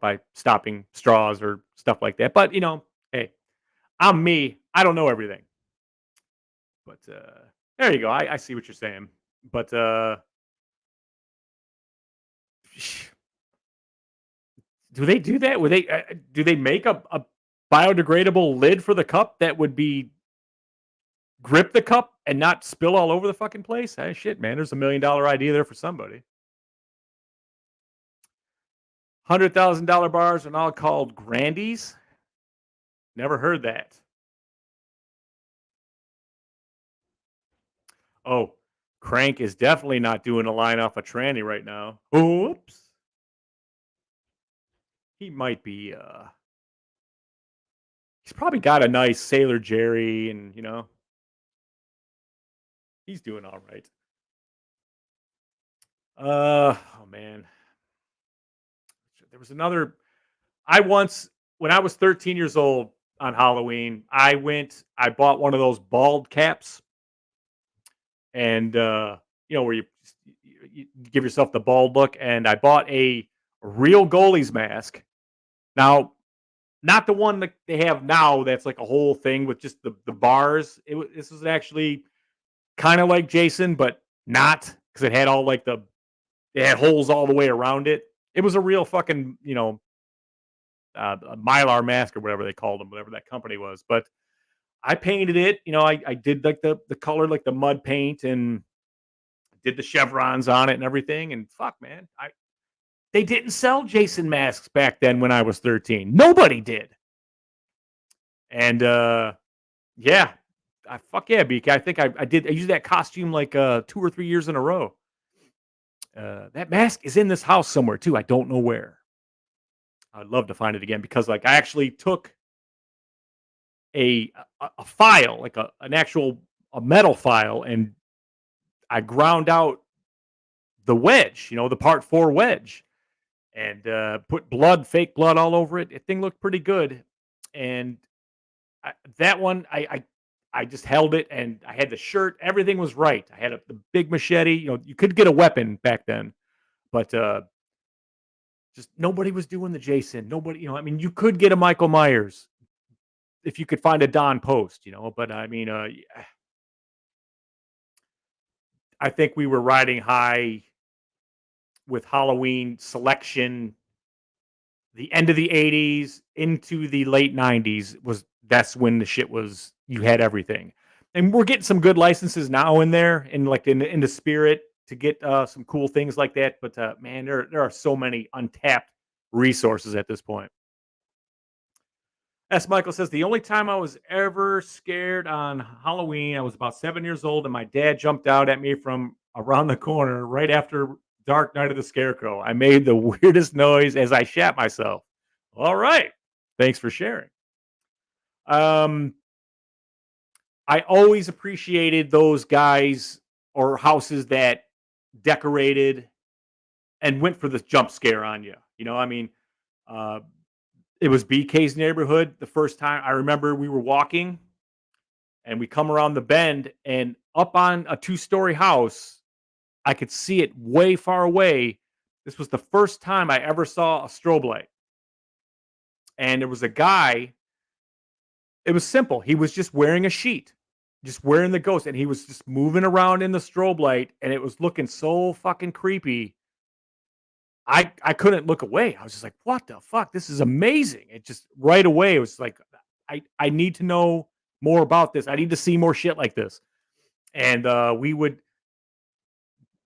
by stopping straws or stuff like that. But hey, I'm me. I don't know everything. But there you go. I see what you're saying. But do they do that? Would they do they make a biodegradable lid for the cup that would be grip the cup and not spill all over the fucking place? Hey, shit, man. There's $1 million idea there for somebody. $100,000 bars are now called Grandies. Never heard that. Oh, Crank is definitely not doing a line off a tranny right now. Oops. He might be. He's probably got a nice Sailor Jerry, and he's doing all right. Oh man, there was another. I once, when I was 13 years old on Halloween, I bought one of those bald caps, and where you give yourself the bald look, and I bought a real goalie's mask. Now, not the one that they have now that's like a whole thing with just the bars. This was actually kind of like Jason, but not, because it had all like it had holes all the way around it. It was a real fucking, a Mylar mask or whatever they called them, whatever that company was. But I painted it. I did like the color, like the mud paint, and did the chevrons on it and everything. And fuck, man, they didn't sell Jason masks back then when I was 13. Nobody did. And yeah, fuck yeah, BK. I think I did. I used that costume like 2 or 3 years in a row. That mask is in this house somewhere too. I don't know where. I'd love to find it again, because like I actually took a file, like an actual metal file, and I ground out the wedge, the part 4 wedge, and put fake blood all over it. That thing looked pretty good, and that one I just held it, and I had the shirt. Everything was right. I had the big machete. You could get a weapon back then, but just nobody was doing the Jason. Nobody, I mean, you could get a Michael Myers if you could find a Don Post, but I mean, I think we were riding high with Halloween selection. The end of the 80s into the late 90s that's when the shit was, you had everything. And we're getting some good licenses now in there, and like in the spirit to get some cool things like that. But man, there are so many untapped resources at this point. S. Michael says, the only time I was ever scared on Halloween, I was about 7 years old, and my dad jumped out at me from around the corner right after Dark Night of the Scarecrow. I made the weirdest noise as I shat myself. All right. Thanks for sharing. I always appreciated those guys or houses that decorated and went for the jump scare on you. I mean, it was BK's neighborhood. The first time I remember, we were walking and we come around the bend, and up on a 2-story house, I could see it way far away. This was the first time I ever saw a strobe light. And there was a guy. It was simple. He was just wearing a sheet, just wearing the ghost, and he was just moving around in the strobe light, and it was looking so fucking creepy. I couldn't look away. I was just like, what the fuck? This is amazing. It just right away, it was like, I need to know more about this. I need to see more shit like this. And we went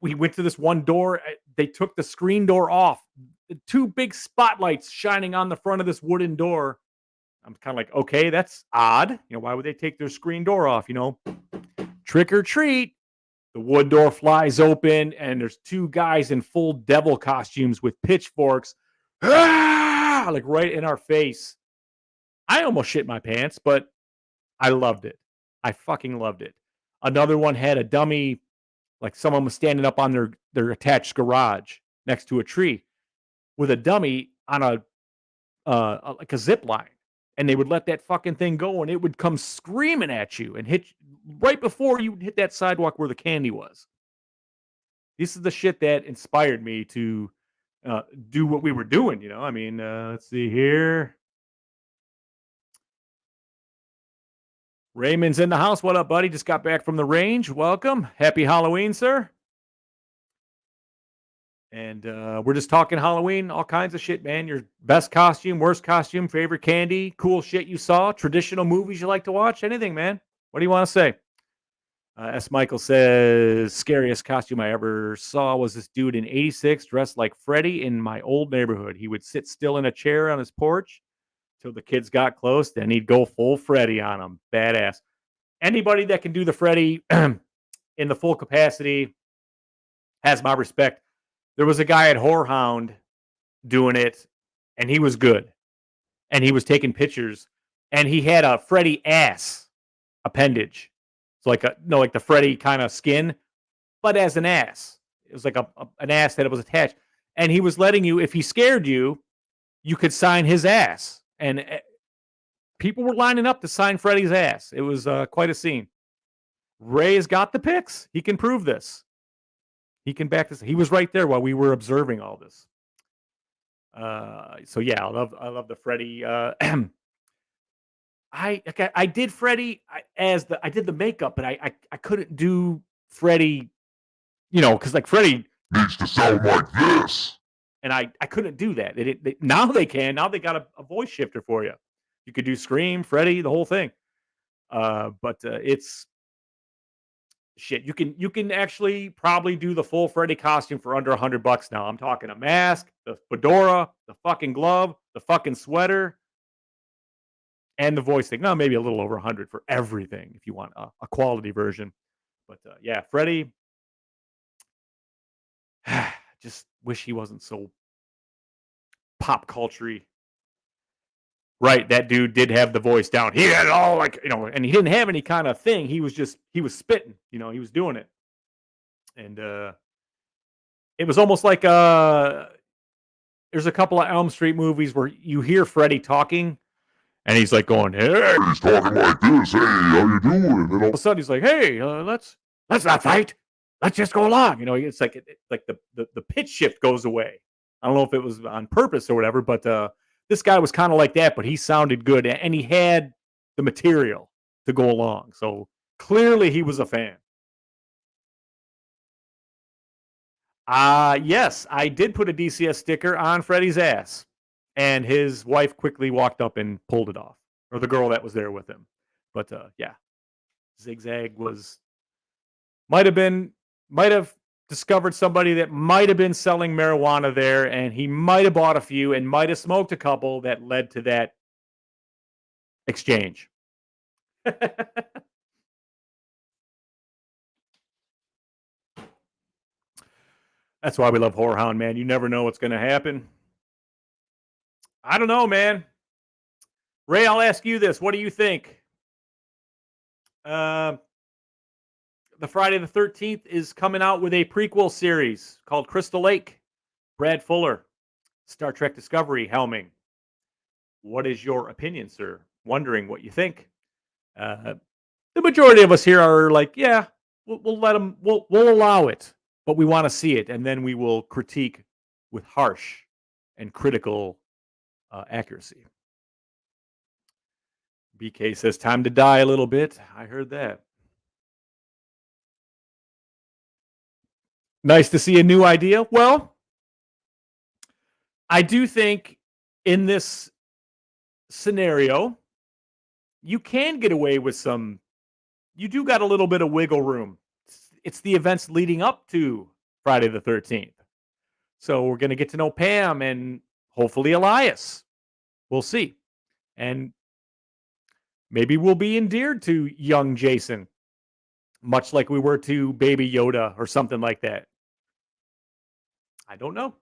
to this one door. They took the screen door off. The 2 big spotlights shining on the front of this wooden door. I'm kind of like, okay, that's odd. Why would they take their screen door off? Trick or treat. The wood door flies open, and there's two guys in full devil costumes with pitchforks, like right in our face. I almost shit my pants, but I loved it. I fucking loved it. Another one had a dummy, like someone was standing up on their attached garage next to a tree with a dummy on like a zip line, and they would let that fucking thing go, and it would come screaming at you and hit right before you hit that sidewalk where the candy was. This is the shit that inspired me to do what we were doing. You know, I mean, let's see here. Raymond's in the house. What up, buddy? Just got back from the range. Welcome. Happy Halloween, sir. And we're just talking Halloween, all kinds of shit, man. Your best costume, worst costume, favorite candy, cool shit you saw, traditional movies you like to watch, anything, man. What do you want to say? S. Michael says, scariest costume I ever saw was this dude in 86 dressed like Freddy in my old neighborhood. He would sit still in a chair on his porch till the kids got close. Then he'd go full Freddy on them. Badass. Anybody that can do the Freddy in the full capacity has my respect. There was a guy at Whorehound doing it, and he was good. And he was taking pictures, and he had a Freddy ass appendage. So like the Freddy kind of skin, but as an ass. It was like an ass that it was attached. And he was letting you, if he scared you, you could sign his ass. And people were lining up to sign Freddy's ass. It was quite a scene. Ray has got the pics. He can prove this. He can back this. He was right there while we were observing all this. So yeah, I love the Freddy. I did Freddy I did the makeup, but I couldn't do Freddy, because like Freddy needs to sound like this. And I couldn't do that. Now they can. Now they got a voice shifter for you. You could do Scream, Freddy, the whole thing. But it's shit. You can actually probably do the full Freddy costume for under $100 now. I'm talking a mask, the fedora, the fucking glove, the fucking sweater, and the voice thing. No, maybe a little over 100 for everything if you want a quality version. But yeah, Freddy. Just wish he wasn't so pop culture-y. Right, that dude did have the voice down. He had it all and he didn't have any kind of thing. He was spitting, he was doing it. And it was almost like there's a couple of Elm Street movies where you hear Freddy talking and he's like going, hey, he's talking like this, hey, how you doing? And all of a sudden he's like, hey, let's not fight. Let's just go along. It's like the pitch shift goes away. I don't know if it was on purpose or whatever, but this guy was kind of like that, but he sounded good, and he had the material to go along. So clearly he was a fan. Yes, I did put a DCS sticker on Freddy's ass, and his wife quickly walked up and pulled it off, or the girl that was there with him. But yeah, Zig Zag might have discovered somebody that might have been selling marijuana there, and he might have bought a few and might have smoked a couple that led to that exchange. That's why we love Whorehound, man. You never know what's going to happen. I don't know, man. Ray, I'll ask you this. What do you think? The Friday the 13th is coming out with a prequel series called Crystal Lake. Bryan Fuller, Star Trek Discovery helming. What is your opinion, sir? Wondering what you think. The majority of us here are like, yeah, we'll let them, we'll allow it, but we want to see it, and then we will critique with harsh and critical accuracy. BK says, time to die a little bit. I heard that. Nice to see a new idea. Well, I do think in this scenario, you can get away with you do got a little bit of wiggle room. It's the events leading up to Friday the 13th. So we're going to get to know Pam and hopefully Elias. We'll see. And maybe we'll be endeared to young Jason. much like we were to Baby Yoda or something like that. I don't know.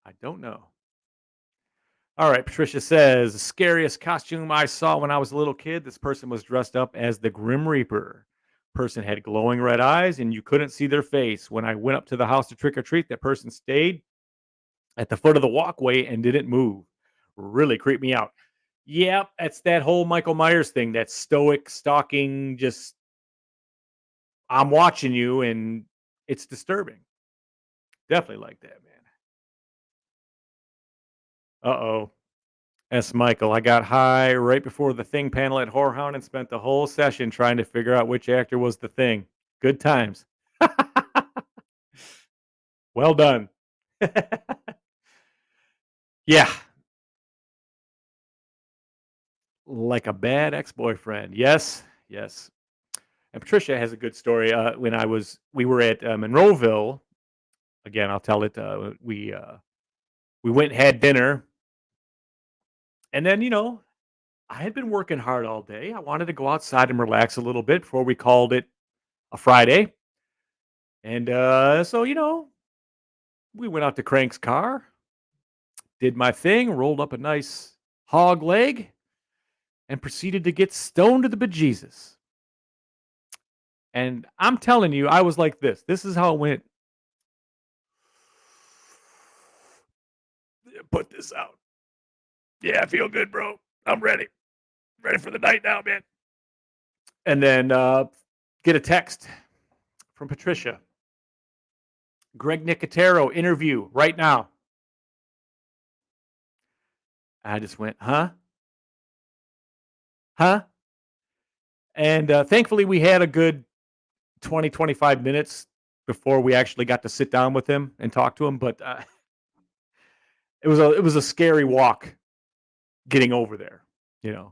I don't know. All right, Patricia says, the scariest costume I saw when I was a little kid, this person was dressed up as the Grim Reaper. Person had glowing red eyes and you couldn't see their face. When I went up to the house to trick or treat, that person stayed at the foot of the walkway and didn't move. Really creeped me out. Yeah, that's that whole Michael Myers thing, that stoic, stalking, just I'm watching you, and it's disturbing. Definitely like that, man. Uh-oh. S. Michael, I got high right before the Thing panel at Whorehound and spent the whole session trying to figure out which actor was the Thing. Good times. Well done. Yeah. Like a bad ex-boyfriend. Yes. Yes. And Patricia has a good story. When we were at Monroeville. Again, I'll tell it. We went and had dinner, and then I had been working hard all day. I wanted to go outside and relax a little bit before we called it a Friday, and so we went out to Crank's car, did my thing, rolled up a nice hog leg, and proceeded to get stoned to the bejesus. And I'm telling you, I was like this. This is how it went. Put this out. Yeah, I feel good, bro. I'm ready. Ready for the night now, man. And then get a text from Patricia. Greg Nicotero interview right now. I just went, huh? Huh? And thankfully we had a good 20, 25 minutes before we actually got to sit down with him and talk to him. But it was a scary walk getting over there,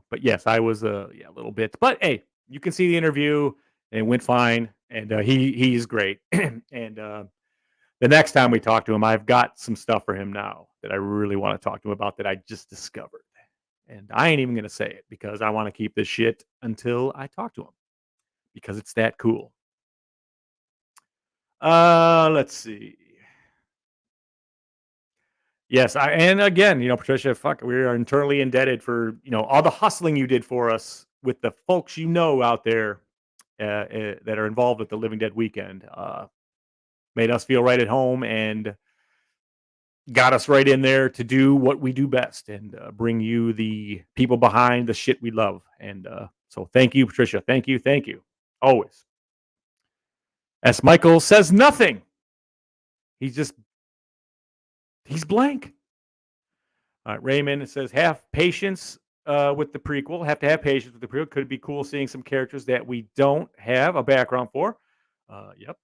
But yes, I was a little bit. But hey, you can see the interview and it went fine. And he's great. And the next time we talk to him, I've got some stuff for him now that I really want to talk to him about that I just discovered. And I ain't even going to say it because I want to keep this shit until I talk to him because it's that cool. Let's see. Yes, and again, Patricia, fuck, we are internally indebted for, all the hustling you did for us with the folks out there that are involved with the Living Dead weekend. Made us feel right at home and got us right in there to do what we do best and bring you the people behind the shit we love. And so thank you, Patricia. Thank you. Thank you. Always. S. Michael says nothing. He's blank. All right, Raymond says, have patience with the prequel. Have to have patience with the prequel. Could be cool seeing some characters that we don't have a background for. Yep.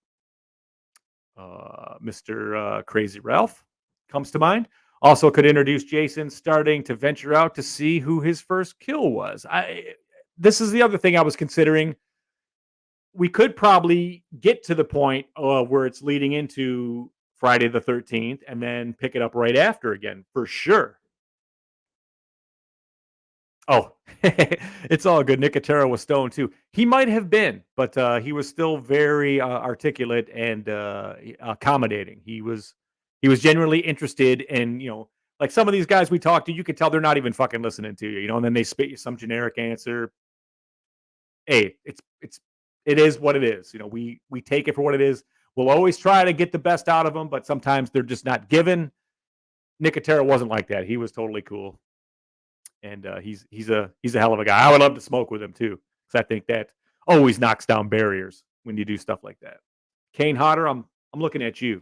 Mr. Crazy Ralph comes to mind. Also could introduce Jason starting to venture out to see who his first kill was. This is the other thing I was considering. We could probably get to the point where it's leading into Friday the 13th and then pick it up right after again, for sure. Oh, it's all good. Nicotero was stoned too. He might have been, but he was still very articulate and accommodating. He was genuinely interested in, like some of these guys we talked to, you could tell they're not even fucking listening to you, and then they spit you some generic answer. Hey, it is what it is. We take it for what it is. We'll always try to get the best out of them, but sometimes they're just not given. Nicotero wasn't like that. He was totally cool. And he's a hell of a guy. I would love to smoke with him too, because I think that always knocks down barriers when you do stuff like that. Kane Hodder, I'm looking at you.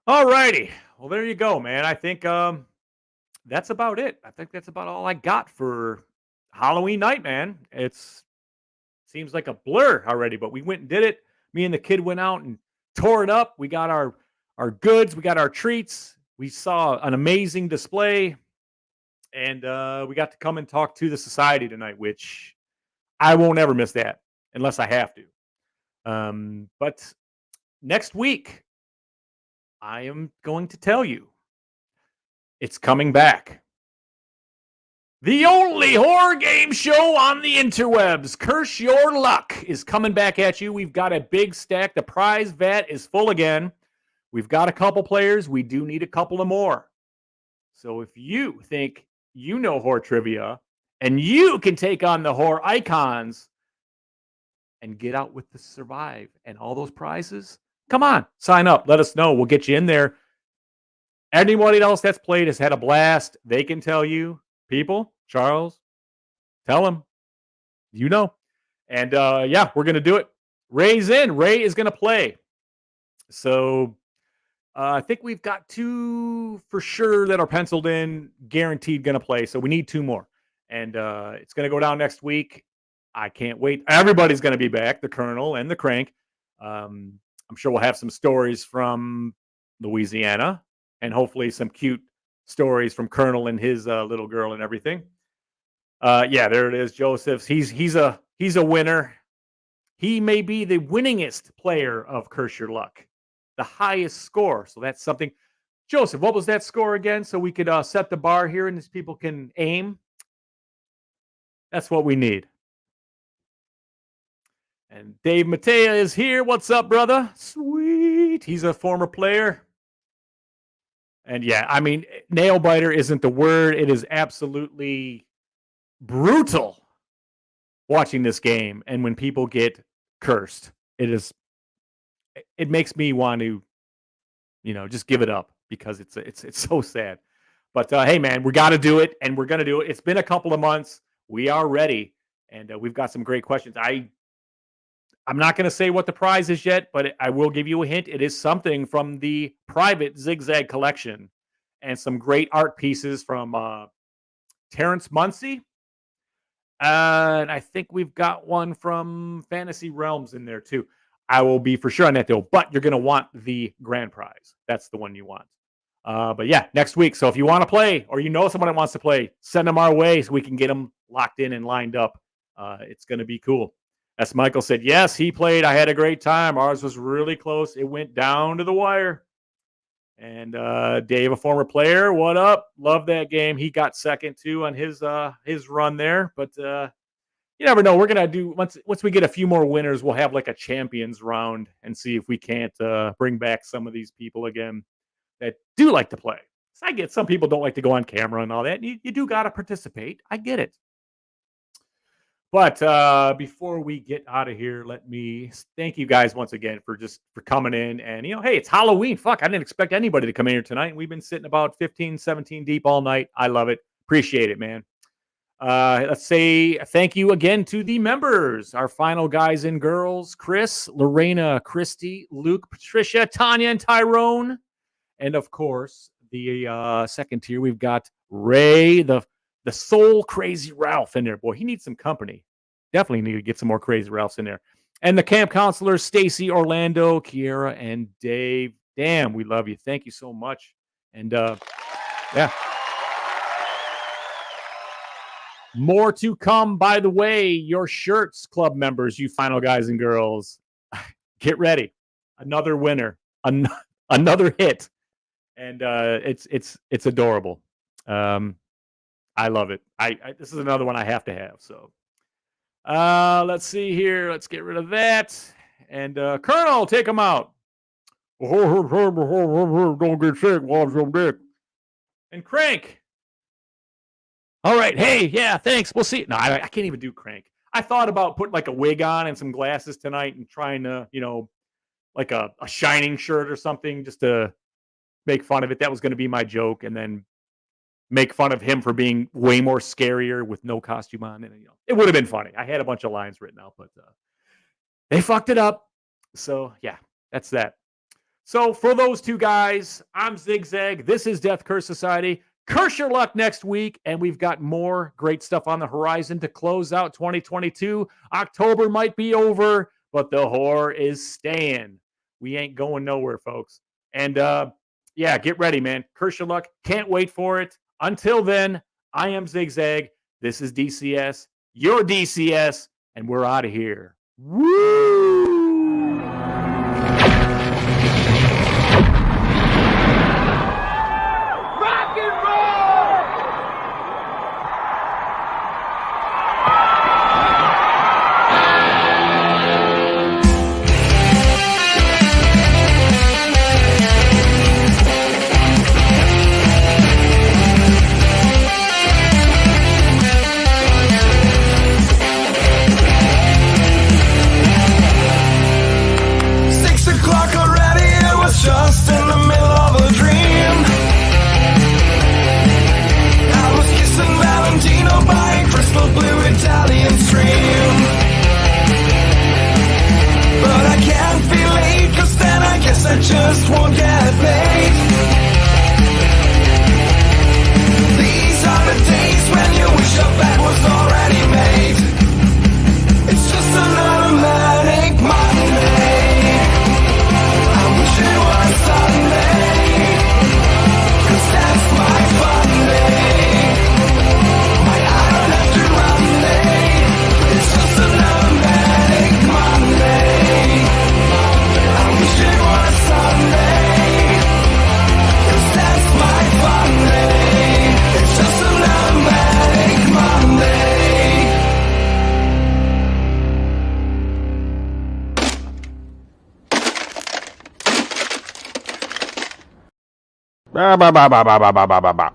All righty. Well, there you go, man. I think that's about it. I think that's about all I got for Halloween night, man. It's seems like a blur already, but we went and did it. Me and the kid went out and tore it up. We got our goods. We got our treats. We saw an amazing display. And we got to come and talk to the society tonight, which I won't ever miss that unless I have to. But next week, I am going to tell you it's coming back. The only horror game show on the interwebs, Curse Your Luck, is coming back at you. We've got a big stack. The prize vat is full again. We've got a couple players. We do need a couple of more. So if you think you know horror trivia and you can take on the horror icons and get out with the survive and all those prizes, come on, sign up. Let us know. We'll get you in there. Anybody else that's played has had a blast. They can tell you. People, Charles, tell them. You know. And yeah, we're going to do it. Ray's in. Ray is going to play. So I think we've got 2 for sure that are penciled in, guaranteed going to play. So we need 2 more. And it's going to go down next week. I can't wait. Everybody's going to be back, the Colonel and the Crank. I'm sure we'll have some stories from Louisiana and hopefully some cute stories from Colonel and his little girl and everything. Yeah, there it is, Joseph's. He's a winner. He may be the winningest player of Curse Your Luck, the highest score. So that's something. Joseph, what was that score again? So we could set the bar here and these people can aim. That's what we need. And Dave Matea is here. What's up, brother? Sweet. He's a former player. And yeah, I mean, nail biter isn't the word. It is absolutely brutal watching this game. And when people get cursed, it makes me want to, just give it up because it's so sad. But hey, man, we got to do it, and we're going to do it. It's been a couple of months. We are ready, and we've got some great questions. I'm not going to say what the prize is yet, but I will give you a hint. It is something from the private Zig Zag collection and some great art pieces from Terrence Muncie. And I think we've got one from Fantasy Realms in there too. I will be for sure on that though, but you're going to want the grand prize. That's the one you want. But yeah, next week. So if you want to play or someone that wants to play, send them our way so we can get them locked in and lined up. It's going to be cool. As Michael said, yes, he played. I had a great time. Ours was really close. It went down to the wire. And Dave, a former player, what up? Love that game. He got second too on his run there. But you never know. We're gonna do once we get a few more winners, we'll have like a champions round and see if we can't bring back some of these people again that do like to play. So I get some people don't like to go on camera and all that. You do gotta participate. I get it. But before we get out of here, let me thank you guys once again for coming in. And, hey, it's Halloween. Fuck, I didn't expect anybody to come in here tonight. And we've been sitting about 15, 17 deep all night. I love it. Appreciate it, man. Let's say thank you again to the members, our final guys and girls, Chris, Lorena, Christy, Luke, Patricia, Tanya, and Tyrone. And, of course, the second tier, we've got Ray, the soul crazy Ralph in there. Boy, he needs some company. Definitely need to get some more crazy Ralphs in there. And the camp counselors, Stacy, Orlando, Kiera, and Dave. Damn, we love you. Thank you so much. And yeah. More to come, by the way. Your shirts, club members, you final guys and girls. Get ready. Another winner. Another hit. And it's adorable. I love it. This is another one I have to have. So let's see here. Let's get rid of that. And Colonel, take them out. Don't get sick. Watch your dick. And Crank. All right. Hey, yeah, thanks. We'll see. No, I can't even do Crank. I thought about putting like a wig on and some glasses tonight and trying to, like a Shining shirt or something just to make fun of it. That was going to be my joke. And then make fun of him for being way more scarier with no costume on. And, it would have been funny. I had a bunch of lines written out, but they fucked it up. So, yeah, that's that. So, for those two guys, I'm Zig Zag. This is Death Curse Society. Curse your luck next week, and we've got more great stuff on the horizon to close out 2022. October might be over, but the horror is staying. We ain't going nowhere, folks. And, yeah, get ready, man. Curse your luck. Can't wait for it. Until then, I am Zig Zag. This is DCS. You're DCS, and we're out of here. Woo! Bah, bah, bah, bah, bah, bah, bah, bah, bah.